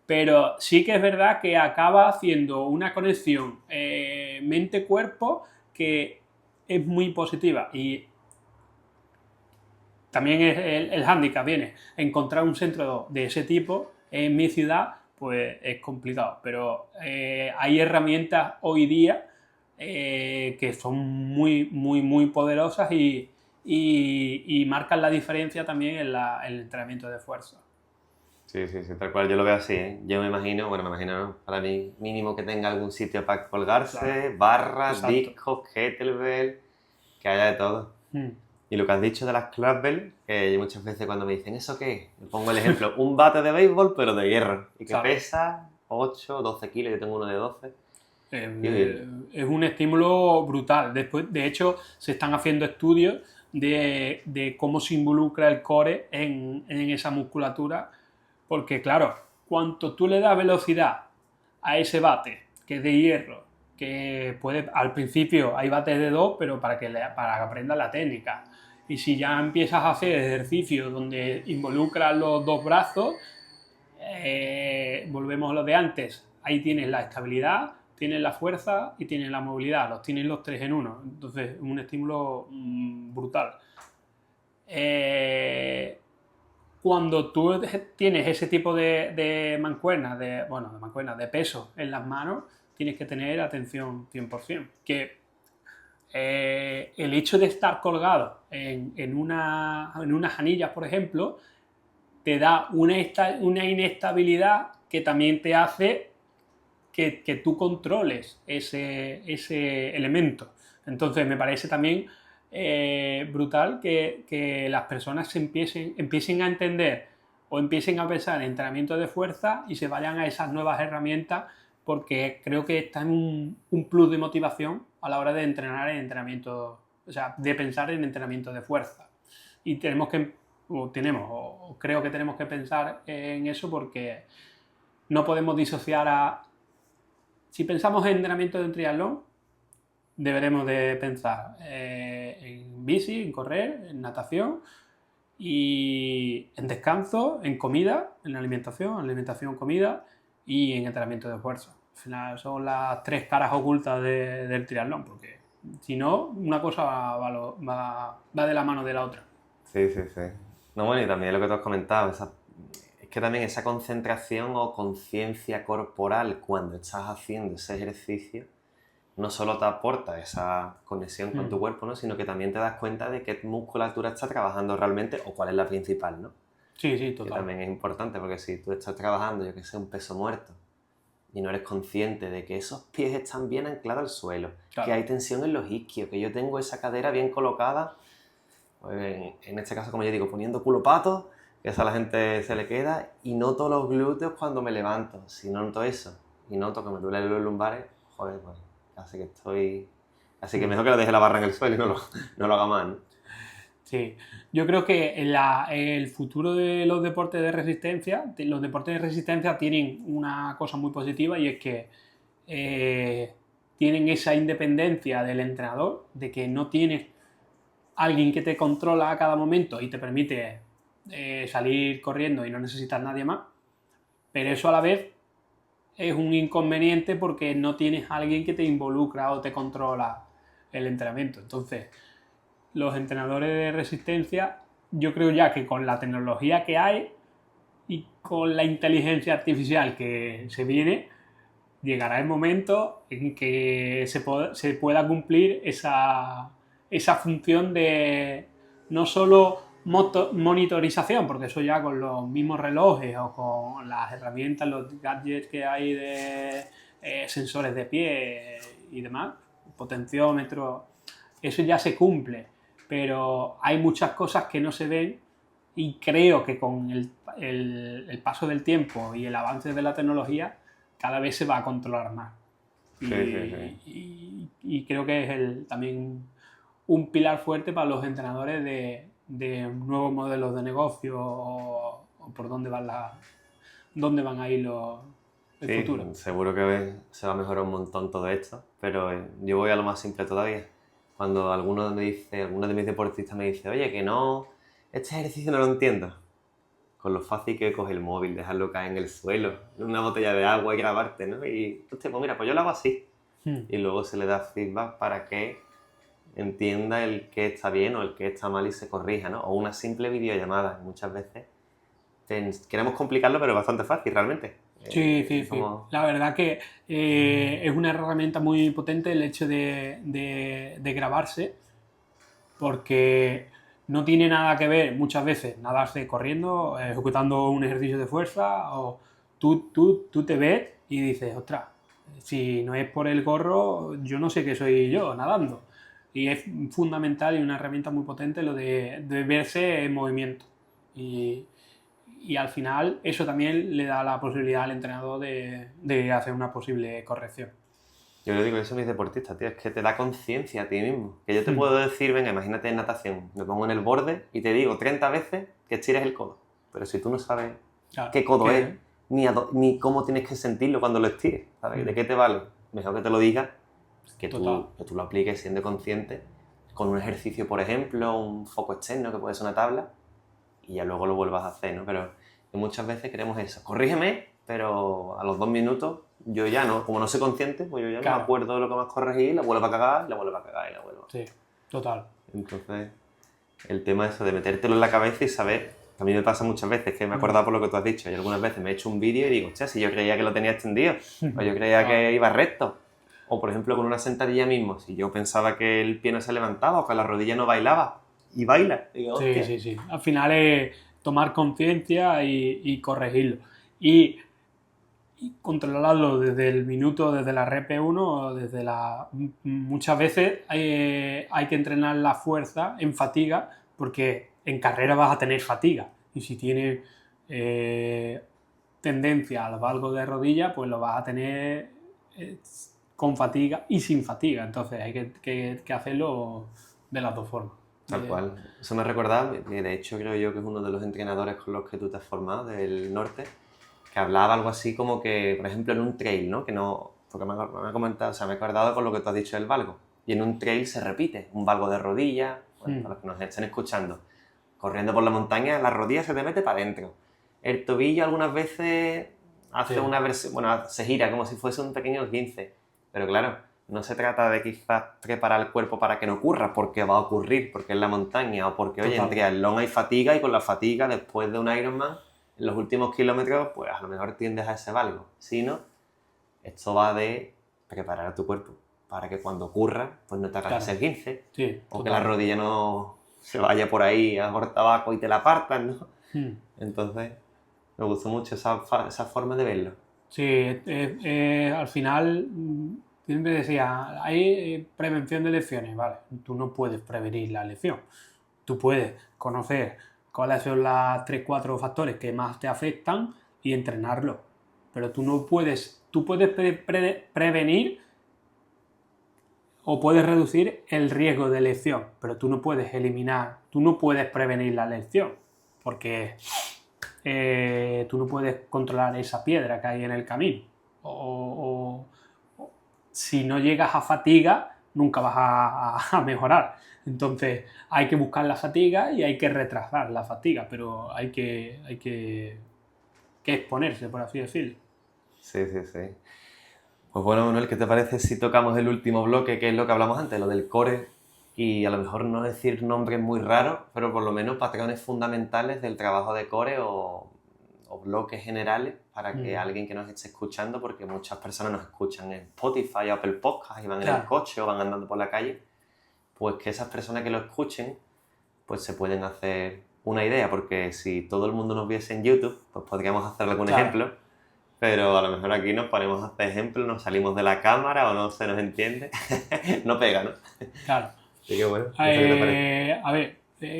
Pero sí que es verdad que acaba haciendo una conexión mente-cuerpo que es muy positiva. Y también el hándicap viene. Encontrar un centro de ese tipo en mi ciudad, pues es complicado. Pero hay herramientas hoy día que son muy, muy, muy poderosas y marcan la diferencia también en el entrenamiento de fuerza. Sí, tal cual, yo lo veo así, ¿eh? Yo me imagino, ¿no? Para mí mínimo que tenga algún sitio para colgarse, claro. Barras, exacto. Discos, kettlebell, que haya de todo. Y lo que has dicho de las clubbell, que muchas veces cuando me dicen ¿eso qué? Me pongo el ejemplo, un bate de béisbol pero de hierro y que claro. Pesa 8, 12 kilos, yo tengo uno de 12. Es un estímulo brutal. Después, de hecho, se están haciendo estudios de cómo se involucra el core en esa musculatura, porque claro, cuanto tú le das velocidad a ese bate, que es de hierro, que puede, al principio hay bates de 2, pero para que aprenda la técnica. Y si ya empiezas a hacer ejercicios donde involucras los dos brazos, volvemos a lo de antes, ahí tienes la estabilidad, tienes la fuerza y tienes la movilidad, los tienes los tres en uno. Entonces, un estímulo brutal. Cuando tú tienes ese tipo de mancuernas, de peso en las manos, tienes que tener atención 100%. Que el hecho de estar colgado en unas anillas, por ejemplo, te da una inestabilidad que también te hace que tú controles ese elemento. Entonces me parece también brutal que las personas empiecen a entender o empiecen a pensar en entrenamiento de fuerza y se vayan a esas nuevas herramientas, porque creo que está en un plus de motivación a la hora de entrenar en entrenamiento, o sea, de pensar en entrenamiento de fuerza. Y creo que tenemos que pensar en eso, porque no podemos disociar si pensamos en entrenamiento de triatlón, deberemos de pensar en bici, en correr, en natación y en descanso, en comida, en alimentación, comida y en entrenamiento de fuerza. Al final son las tres caras ocultas del triatlón, porque si no, una cosa va de la mano de la otra. Sí. No, bueno, y también lo que tú has comentado, es que también esa concentración o conciencia corporal cuando estás haciendo ese ejercicio no solo te aporta esa conexión con tu cuerpo, ¿no? Sino que también te das cuenta de qué musculatura está trabajando realmente o cuál es la principal, ¿no? Sí, total. Que también es importante, porque si tú estás trabajando, yo que sé, un peso muerto y no eres consciente de que esos pies están bien anclados al suelo, claro. Que hay tensión en los isquios, que yo tengo esa cadera bien colocada, pues en este caso, como yo digo, poniendo culo pato, que eso a la gente se le queda, y noto los glúteos cuando me levanto. Si no noto eso y noto que me duelen los lumbares, joder, pues así que mejor que lo deje la barra en el suelo y no lo haga más, ¿no? Sí, yo creo que el futuro de los deportes de resistencia, tienen una cosa muy positiva y es que tienen esa independencia del entrenador, de que no tienes alguien que te controla a cada momento y te permite salir corriendo y no necesitas nadie más, pero eso a la vez es un inconveniente porque no tienes a alguien que te involucra o te controla el entrenamiento. Entonces, los entrenadores de resistencia, yo creo ya que con la tecnología que hay y con la inteligencia artificial que se viene, llegará el momento en que se pueda cumplir esa función de no solo monitorización, porque eso ya con los mismos relojes o con las herramientas, los gadgets que hay de sensores de pie y demás, potenciómetros, eso ya se cumple, pero hay muchas cosas que no se ven y creo que con el paso del tiempo y el avance de la tecnología cada vez se va a controlar más. Y creo que es también un pilar fuerte para los entrenadores de nuevos modelos de negocio o por dónde van a ir el futuro. Seguro que se va a mejorar un montón todo esto, pero yo voy a lo más simple todavía. Cuando alguno de mis deportistas me dice, oye, que no, este ejercicio no lo entiendo. Con lo fácil que coge el móvil, dejarlo caer en el suelo, en una botella de agua y grabarte, ¿no? Y, hostia, pues mira, pues yo lo hago así. Y luego se le da feedback para que entienda el que está bien o el que está mal y se corrija, ¿no? O una simple videollamada. Muchas veces queremos complicarlo, pero es bastante fácil realmente. Sí. La verdad que es una herramienta muy potente el hecho de grabarse, porque no tiene nada que ver muchas veces nadarse corriendo, ejecutando un ejercicio de fuerza, o tú te ves y dices, ostras, si no es por el gorro, yo no sé qué soy yo nadando. Y es fundamental y una herramienta muy potente lo de verse en movimiento. Y al final eso también le da la posibilidad al entrenador de hacer una posible corrección. Yo le digo eso a mis deportistas, tío, es que te da conciencia a ti mismo. Que yo te puedo decir, venga, imagínate en natación, me pongo en el borde y te digo 30 veces que estires el codo. Pero si tú no sabes qué codo es, ni cómo tienes que sentirlo cuando lo estires, ¿sabes? ¿De qué te vale? Mejor que te lo digas, que tú lo apliques siendo consciente, con un ejercicio, por ejemplo, un foco externo, que puede ser una tabla, y ya luego lo vuelvas a hacer, ¿no? Pero muchas veces queremos eso. Corrígeme, pero a los 2 minutos yo ya no, como no soy consciente, pues yo ya no me acuerdo de lo que me has corregido, la vuelvo a cagar, la vuelvo a cagar y la vuelvo. Sí, total. Entonces, el tema eso de metértelo en la cabeza y saber, a mí me pasa muchas veces que me he acordado por lo que tú has dicho, y algunas veces me he hecho un vídeo y digo, hostia, si yo creía que lo tenía extendido, o yo creía que iba recto. O por ejemplo con una sentadilla mismo, si yo pensaba que el pie no se levantaba o que la rodilla no bailaba, y baila. Digo, sí. Al final es tomar conciencia y corregirlo. Y controlarlo desde el minuto, desde la RP1, muchas veces hay que entrenar la fuerza en fatiga, porque en carrera vas a tener fatiga. Y si tienes tendencia al valgo de rodilla, pues lo vas a tener con fatiga y sin fatiga. Entonces hay que hacerlo de las dos formas. Tal cual. Eso me recordaba, y de hecho creo yo que es uno de los entrenadores con los que tú te has formado, del norte, que hablaba algo así como que, por ejemplo, en un trail, ¿no? Que no, porque me ha comentado, o sea, me he acordado con lo que tú has dicho del valgo. Y en un trail se repite, un valgo de rodilla, bueno, para los que nos estén escuchando. Corriendo por la montaña, la rodilla se te mete para adentro. El tobillo algunas veces hace una versión, bueno, se gira como si fuese un pequeño esguince. Pero claro, no se trata de quizás preparar el cuerpo para que no ocurra, porque va a ocurrir, porque es la montaña, o porque, oye, en triatlón hay fatiga y con la fatiga, después de un Ironman, en los últimos kilómetros, pues a lo mejor tiendes a ese valgo. Si no, esto va de preparar a tu cuerpo para que cuando ocurra, pues no te hagas ese esguince, o que la rodilla no se vaya por ahí a por tabaco y te la partan, ¿no? Entonces, me gustó mucho esa forma de verlo. Sí, al final siempre decía, hay prevención de lesiones, vale, tú no puedes prevenir la lesión, tú puedes conocer cuáles son los 3-4 factores que más te afectan y entrenarlo, pero tú puedes prevenir o puedes reducir el riesgo de lesión, pero tú no puedes prevenir la lesión, porque tú no puedes controlar esa piedra que hay en el camino. O si no llegas a fatiga, nunca vas a mejorar. Entonces hay que buscar la fatiga y hay que retrasar la fatiga, pero hay que exponerse, por así decirlo. Sí, sí, sí. Pues bueno, Manuel, ¿qué te parece si tocamos el último bloque, que es lo que hablamos antes, lo del core, y a lo mejor no decir nombres muy raros, pero por lo menos patrones fundamentales del trabajo de core o bloques generales para que alguien que nos esté escuchando, porque muchas personas nos escuchan en Spotify o Apple Podcasts y van en el coche o van andando por la calle, pues que esas personas que lo escuchen pues se pueden hacer una idea, porque si todo el mundo nos viese en YouTube, pues podríamos hacerle algún ejemplo, pero a lo mejor aquí nos ponemos a hacer ejemplos, nos salimos de la cámara o no se nos entiende, no pega, ¿no? Claro. Así que bueno, no sé qué te parece. A ver,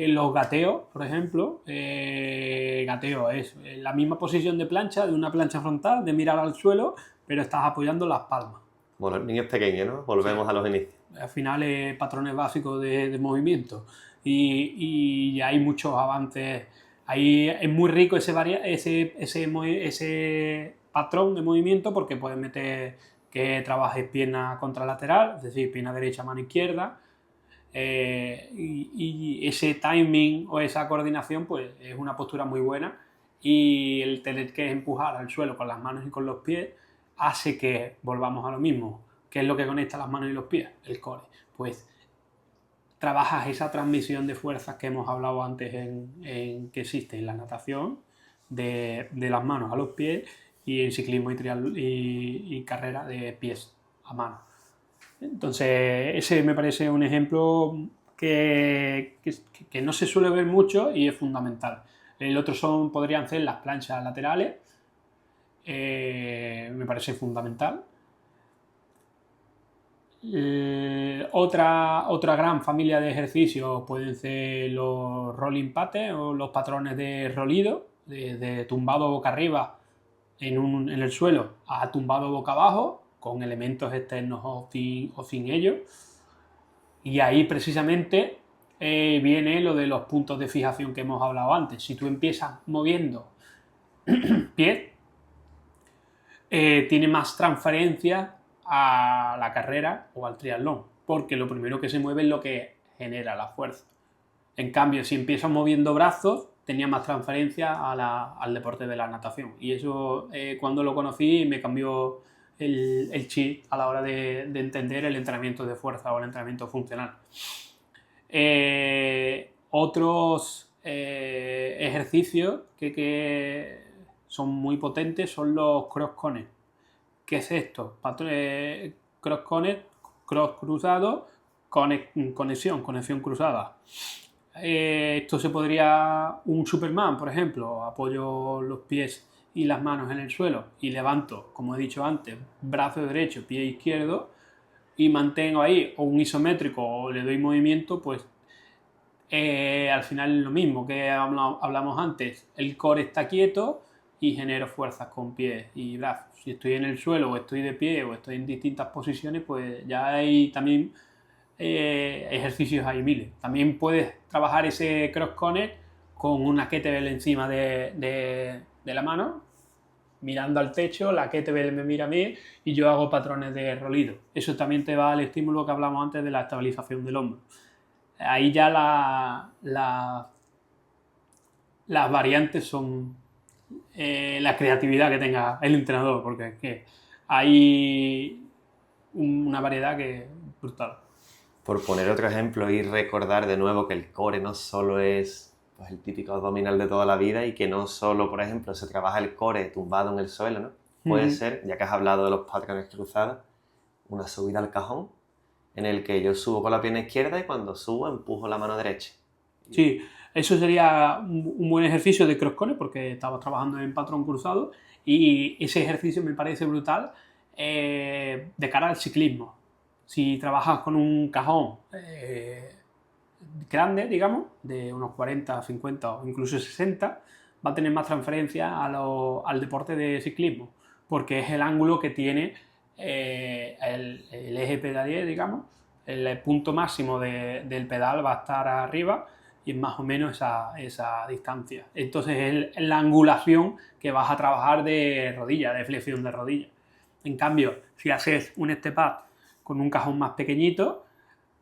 los gateos, por ejemplo, gateo es la misma posición de plancha, de una plancha frontal, de mirar al suelo, pero estás apoyando las palmas. Bueno, niños pequeños, ¿no? Volvemos a los inicios. Al final, patrones básicos de movimiento. Y hay muchos avances. Ahí es muy rico ese patrón de movimiento, porque puedes meter que trabajes pierna contralateral, es decir, pierna derecha, mano izquierda. Y ese timing o esa coordinación pues es una postura muy buena, y el tener que empujar al suelo con las manos y con los pies hace que volvamos a lo mismo. ¿Qué es lo que conecta las manos y los pies? El core. Pues trabajas esa transmisión de fuerzas que hemos hablado antes en que existe en la natación, de las manos a los pies, y en ciclismo y carrera de pies a mano. Entonces, ese me parece un ejemplo que no se suele ver mucho y es fundamental. El otro podrían ser las planchas laterales, me parece fundamental. Otra gran familia de ejercicios pueden ser los rolling patterns o los patrones de rolido, de tumbado boca arriba en el suelo a tumbado boca abajo, con elementos externos o sin ellos. Y ahí precisamente viene lo de los puntos de fijación que hemos hablado antes. Si tú empiezas moviendo pies, tiene más transferencia a la carrera o al triatlón, porque lo primero que se mueve es lo que genera la fuerza. En cambio, si empiezas moviendo brazos, tenía más transferencia al deporte de la natación. Y eso, cuando lo conocí, me cambió el chip a la hora de entender el entrenamiento de fuerza o el entrenamiento funcional. Otros ejercicios que son muy potentes son los cross connect. ¿Qué es esto? Cross connect, cross cruzado, conexión cruzada. Esto se podría, un Superman, por ejemplo, apoyo los pies y las manos en el suelo y levanto, como he dicho antes, brazo derecho, pie izquierdo, y mantengo ahí, o un isométrico, o le doy movimiento, pues al final es lo mismo que hablamos antes. El core está quieto y genero fuerzas con pies y brazos. Si estoy en el suelo o estoy de pie o estoy en distintas posiciones, pues ya hay también ejercicios, hay miles. También puedes trabajar ese cross connect con una kettlebell encima de la mano, mirando al techo, la kettlebell me mira a mí y yo hago patrones de rolido. Eso también te va al estímulo que hablamos antes de la estabilización del hombro. Ahí ya las variantes son la creatividad que tenga el entrenador, porque es que hay una variedad que es brutal. Por poner otro ejemplo y recordar de nuevo que el core no solo es pues, el típico abdominal de toda la vida, y que no solo, por ejemplo, se trabaja el core tumbado en el suelo, ¿no? Puede ser, ya que has hablado de los patrones cruzados, una subida al cajón en el que yo subo con la pierna izquierda y cuando subo empujo la mano derecha. Sí, eso sería un buen ejercicio de cross connect, porque estaba trabajando en patrón cruzado, y ese ejercicio me parece brutal de cara al ciclismo. Si trabajas con un cajón grande, digamos, de unos 40, 50 o incluso 60, va a tener más transferencia al deporte de ciclismo, porque es el ángulo que tiene el eje pedalier, digamos. El punto máximo del pedal va a estar arriba y es más o menos esa distancia. Entonces es la angulación que vas a trabajar de rodilla, de flexión de rodilla. En cambio, si haces un step up con un cajón más pequeñito,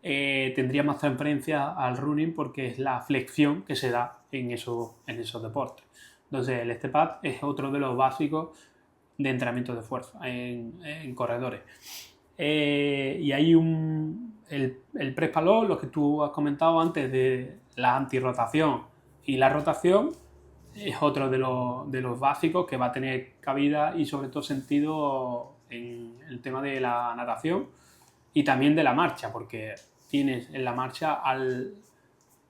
tendría más transferencia al running porque es la flexión que se da en esos deportes. Entonces el step up es otro de los básicos de entrenamiento de fuerza en corredores. Y hay el press pull-off, lo que tú has comentado antes de la antirrotación y la rotación, es otro de los básicos que va a tener cabida y sobre todo sentido en el tema de la natación y también de la marcha, porque tienes en la marcha,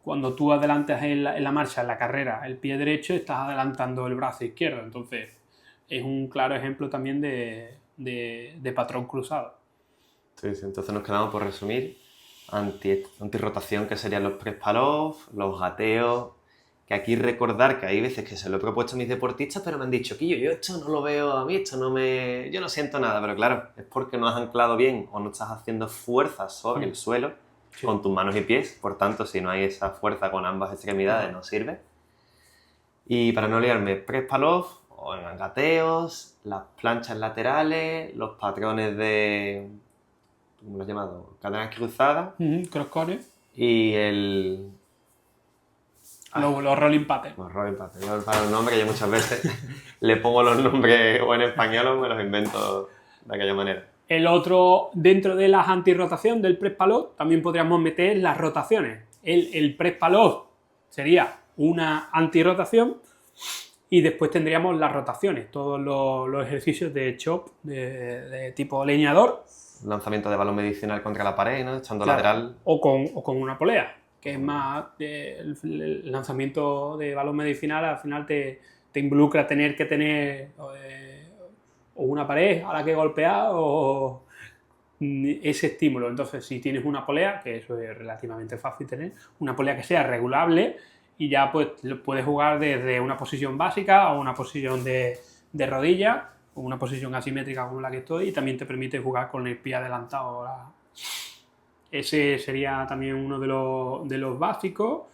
cuando tú adelantas en la marcha, en la carrera, el pie derecho, estás adelantando el brazo izquierdo. Entonces es un claro ejemplo también de patrón cruzado. Sí, entonces nos quedamos por resumir: antirrotación, que serían los press pull-off, los gateos, que aquí recordar que hay veces que se lo he propuesto a mis deportistas, pero me han dicho, Quillo, yo esto no lo veo, a mí esto yo no siento nada, pero claro, es porque no has anclado bien o no estás haciendo fuerza sobre el suelo con tus manos y pies, por tanto, si no hay esa fuerza con ambas extremidades, no sirve. Y para no liarme, press pull-off, o en gateos, las planchas laterales, los patrones de, ¿cómo lo has llamado? Cadenas cruzadas. Cross-core. Y el... Los rolling patterns. Los rolling patterns. Yo para los nombres, yo muchas veces le pongo los nombres o en español o me los invento de aquella manera. El otro, dentro de la antirrotación del press pull-off, también podríamos meter las rotaciones. El press pull-off sería una antirrotación y después tendríamos las rotaciones, todos los ejercicios de chop, de tipo leñador. Lanzamiento de balón medicinal contra la pared, ¿no? Echando lateral. O con una polea, que es más el lanzamiento de balón medicinal. Al final te involucra tener que tener o una pared a la que golpear o ese estímulo. Entonces, si tienes una polea, que eso es relativamente fácil tener, una polea que sea regulable y ya pues puedes jugar desde una posición básica a una posición de rodilla o una posición asimétrica como la que estoy, y también te permite jugar con el pie adelantado. Ese sería también uno de los básicos.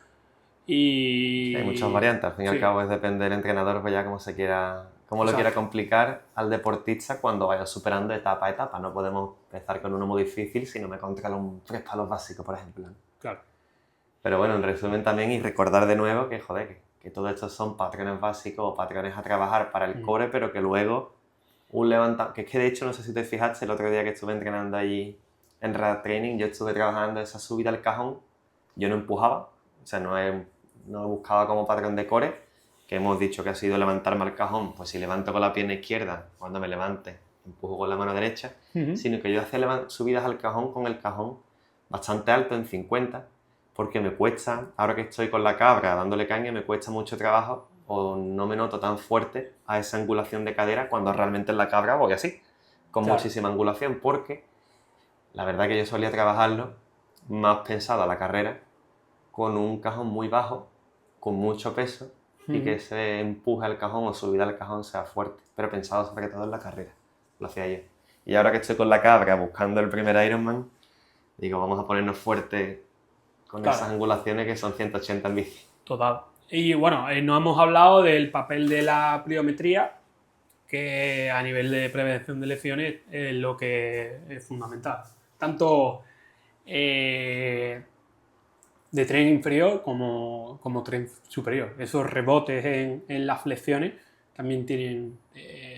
Y hay muchas variantes, al fin y al cabo depende del entrenador, pues ya cómo lo quiera complicar al deportista cuando vaya superando etapa a etapa. No podemos empezar con uno muy difícil si no me controla un press pull-off básico, por ejemplo. Claro. Pero bueno, en resumen también, y recordar de nuevo que, joder, que todo esto son patrones básicos o patrones a trabajar para el core, pero que luego un levantamiento, que es que de hecho, no sé si te fijaste, el otro día que estuve entrenando allí en Rad Training, yo estuve trabajando esa subida al cajón, yo no empujaba, o sea, no buscaba como patrón de core, que hemos dicho que ha sido levantarme al cajón, pues si levanto con la pierna izquierda, cuando me levante, empujo con la mano derecha, sino que yo hacía subidas al cajón con el cajón bastante alto, en 50, porque me cuesta, ahora que estoy con la cabra dándole caña, me cuesta mucho trabajo o no me noto tan fuerte a esa angulación de cadera cuando realmente en la cabra voy así, con muchísima angulación, porque la verdad que yo solía trabajarlo más pensado a la carrera con un cajón muy bajo, con mucho peso, y que ese empuje al cajón o subida al cajón sea fuerte, pero pensado sobre todo en la carrera, lo hacía yo. Y ahora que estoy con la cabra buscando el primer Ironman, digo, vamos a ponernos fuertes con esas angulaciones que son 180 en bici. Total. Y bueno, no hemos hablado del papel de la pliometría, que a nivel de prevención de lesiones es lo que es fundamental. Tanto de tren inferior como tren superior. Esos rebotes en las flexiones también tienen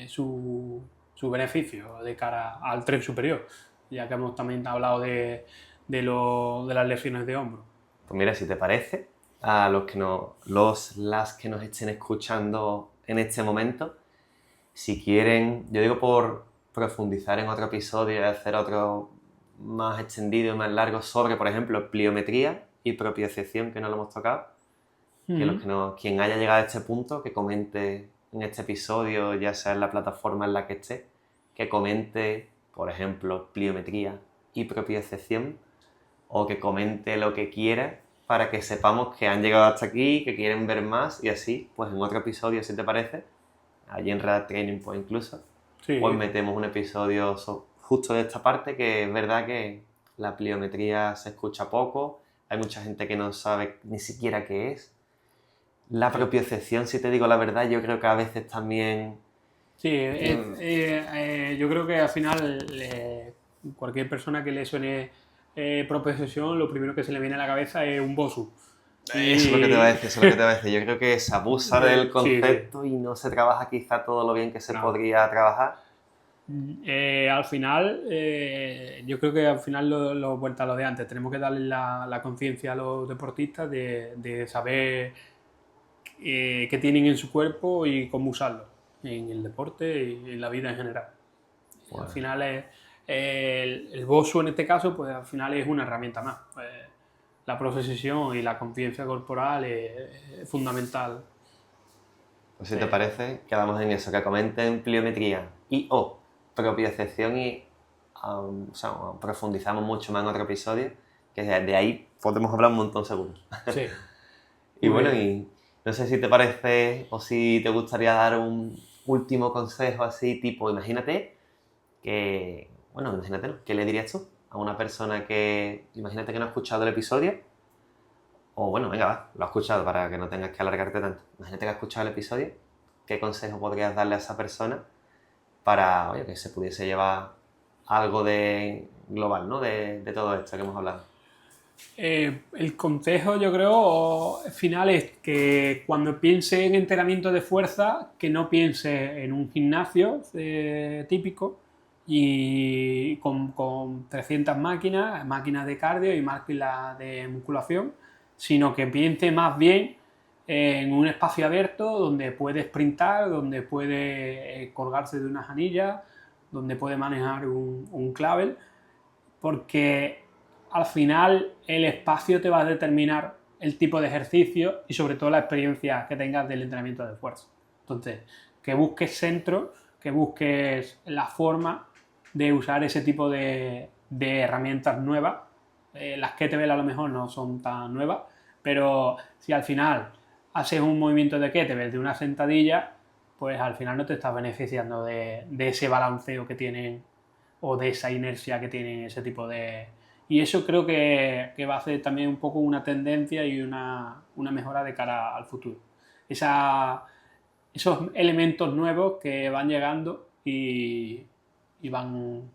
su beneficio de cara al tren superior, ya que hemos también hablado de las lesiones de hombro. Pues mira, si te parece, a las que nos estén escuchando en este momento, si quieren, yo digo por profundizar en otro episodio y hacer otro más extendido y más largo sobre, por ejemplo, pliometría y propiocepción, que no lo hemos tocado, que quien haya llegado a este punto, que comente en este episodio, ya sea en la plataforma en la que esté, que comente, por ejemplo, pliometría y propiocepción, o que comente lo que quiera para que sepamos que han llegado hasta aquí, que quieren ver más, y así, pues en otro episodio, si te parece, allí en Rad Training pues incluso, Sí. pues metemos un episodio justo de esta parte, que es verdad que la pliometría se escucha poco, hay mucha gente que no sabe ni siquiera qué es. La propiocepción, si te digo la verdad, yo creo que a veces también... Sí, yo creo que al final cualquier persona que le suene propiocepción, lo primero que se le viene a la cabeza es un bosu. Eso es lo que te voy a decir, eso es lo que te voy a decir. Yo creo que se abusa del Sí, concepto y no se trabaja quizá todo lo bien que se No. podría trabajar. Al final, yo creo que al final vuelta a lo de antes. Tenemos que darle la conciencia a los deportistas de saber qué tienen en su cuerpo y cómo usarlo en el deporte y en la vida en general. Bueno. Al final el BOSU en este caso, pues al final es una herramienta más. La propiocepción y la conciencia corporal es fundamental. Pues si te parece, quedamos en eso, que comenten pliometría y o propiocepción y o sea, profundizamos mucho más en otro episodio, que de ahí podemos hablar un montón seguro. Sí. Y Muy bueno, bien. y no sé si te parece o si te gustaría dar un último consejo así, tipo, imagínate que, bueno, imagínate, ¿no? ¿Qué le dirías tú a una persona que, imagínate que no ha escuchado el episodio? O bueno, venga, va, lo has escuchado para que no tengas que alargarte tanto. Imagínate que has escuchado el episodio, ¿qué consejo podrías darle a esa persona para, oye, que se pudiese llevar algo de global, ¿no? De todo esto que hemos hablado. El consejo, yo creo, final es que cuando piense en entrenamiento de fuerza, que no piense en un gimnasio típico y con 300 máquinas de cardio y máquinas de musculación, sino que piense más bien en un espacio abierto donde puede sprintar, donde puede colgarse de unas anillas, donde puede manejar un clavel, porque al final el espacio te va a determinar el tipo de ejercicio y sobre todo la experiencia que tengas del entrenamiento de fuerza. Entonces, que busques centro, que busques la forma de usar ese tipo de herramientas nuevas. Las kettlebell a lo mejor no son tan nuevas, pero si al final haces un movimiento de kettlebell de una sentadilla, pues al final no te estás beneficiando de ese balanceo que tienen o de esa inercia que tienen ese tipo de... Y eso creo que va a hacer también un poco una tendencia y una mejora de cara al futuro. Esos elementos nuevos que van llegando y van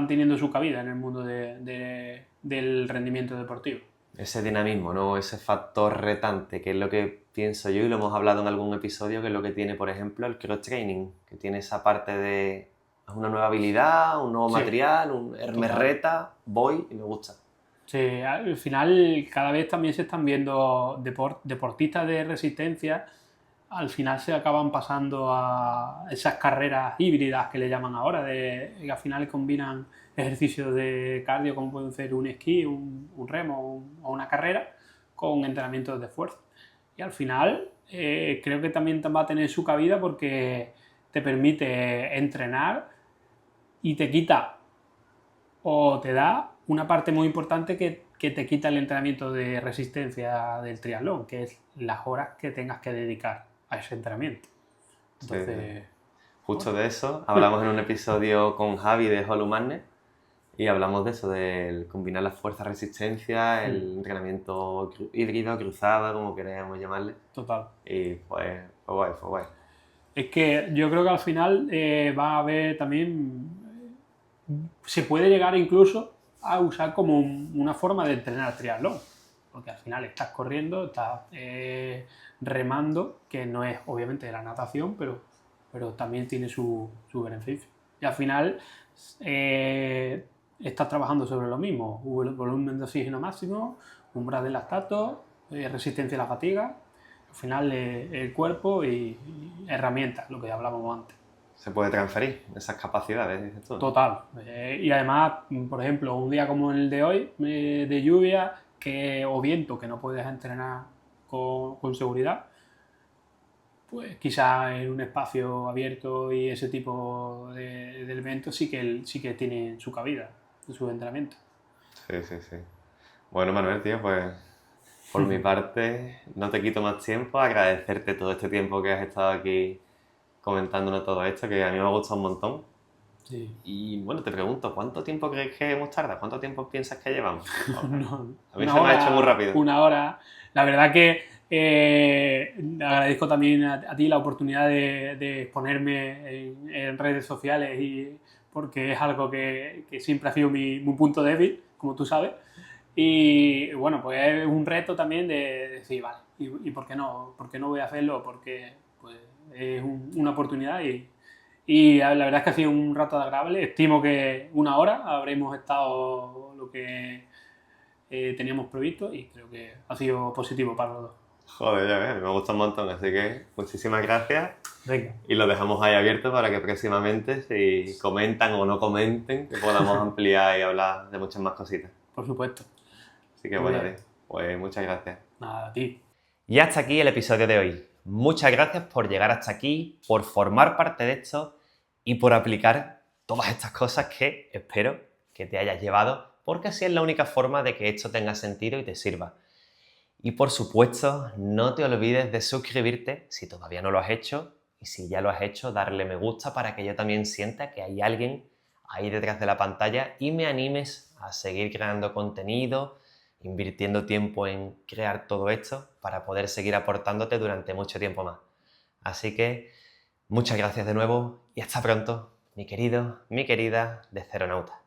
teniendo su cabida en el mundo del rendimiento deportivo. Ese dinamismo, ¿no? Ese factor retante, que es lo que pienso yo y lo hemos hablado en algún episodio, que es lo que tiene, por ejemplo, el cross-training, que tiene esa parte de es una nueva habilidad, un nuevo material, me reta, voy y me gusta. Sí, al final cada vez también se están viendo deportistas de resistencia, al final se acaban pasando a esas carreras híbridas que le llaman ahora, que al final combinan ejercicios de cardio como pueden ser un esquí, un remo o una carrera con entrenamientos de fuerza. Y al final creo que también va a tener su cabida porque te permite entrenar y te quita o te da una parte muy importante que te quita el entrenamiento de resistencia del triatlón, que es las horas que tengas que dedicar a ese entrenamiento. Entonces, sí. Justo de eso hablamos en un episodio con Javi de Hollow Madness y hablamos de eso, del combinar la fuerza-resistencia, el entrenamiento híbrido, cruzado, como queramos llamarle. Total. Y pues fue guay. Es que yo creo que al final va a haber también, se puede llegar incluso a usar como una forma de entrenar triatlón, porque al final estás corriendo, estás remando, que no es obviamente de la natación, pero también tiene su beneficio. Y al final estás trabajando sobre lo mismo, volumen de oxígeno máximo, umbral de lactato, resistencia a la fatiga, al final el cuerpo y herramientas, lo que hablábamos antes. Se puede transferir esas capacidades, dices tú. Total. Y además, por ejemplo, un día como el de hoy, de lluvia o viento, que no puedes entrenar con seguridad, pues quizá en un espacio abierto y ese tipo de elementos sí que tiene su cabida, su entrenamiento. Sí. Bueno, Manuel, tío, pues por mi parte no te quito más tiempo, agradecerte todo este tiempo que has estado aquí comentándonos todo esto, que a mí me ha gustado un montón. Sí. Y bueno, te pregunto, ¿cuánto tiempo crees que hemos tardado? ¿Cuánto tiempo piensas que llevamos? No, A mí una se me ha hora, hecho muy rápido. Una hora. La verdad que agradezco también a ti la oportunidad de exponerme en redes sociales porque es algo que siempre ha sido mi punto débil, como tú sabes. Y bueno, pues es un reto también de decir, vale, ¿y por qué no? ¿Por qué no voy a hacerlo? Porque pues, es una oportunidad y la verdad es que ha sido un rato agradable. Estimo que una hora habremos estado lo que teníamos previsto y creo que ha sido positivo para los dos. Joder, ya ves, me gusta un montón, así que muchísimas gracias. Venga. Y lo dejamos ahí abierto para que próximamente, si comentan o no comenten, que podamos ampliar y hablar de muchas más cositas. Por supuesto. Así que bueno, pues muchas gracias. Nada, a ti. Y hasta aquí el episodio de hoy. Muchas gracias por llegar hasta aquí, por formar parte de esto y por aplicar todas estas cosas que espero que te hayas llevado, porque así es la única forma de que esto tenga sentido y te sirva. Y por supuesto, no te olvides de suscribirte si todavía no lo has hecho y si ya lo has hecho, darle me gusta para que yo también sienta que hay alguien ahí detrás de la pantalla y me animes a seguir creando contenido, invirtiendo tiempo en crear todo esto para poder seguir aportándote durante mucho tiempo más. Así que muchas gracias de nuevo y hasta pronto, mi querido, mi querida de Ceronauta.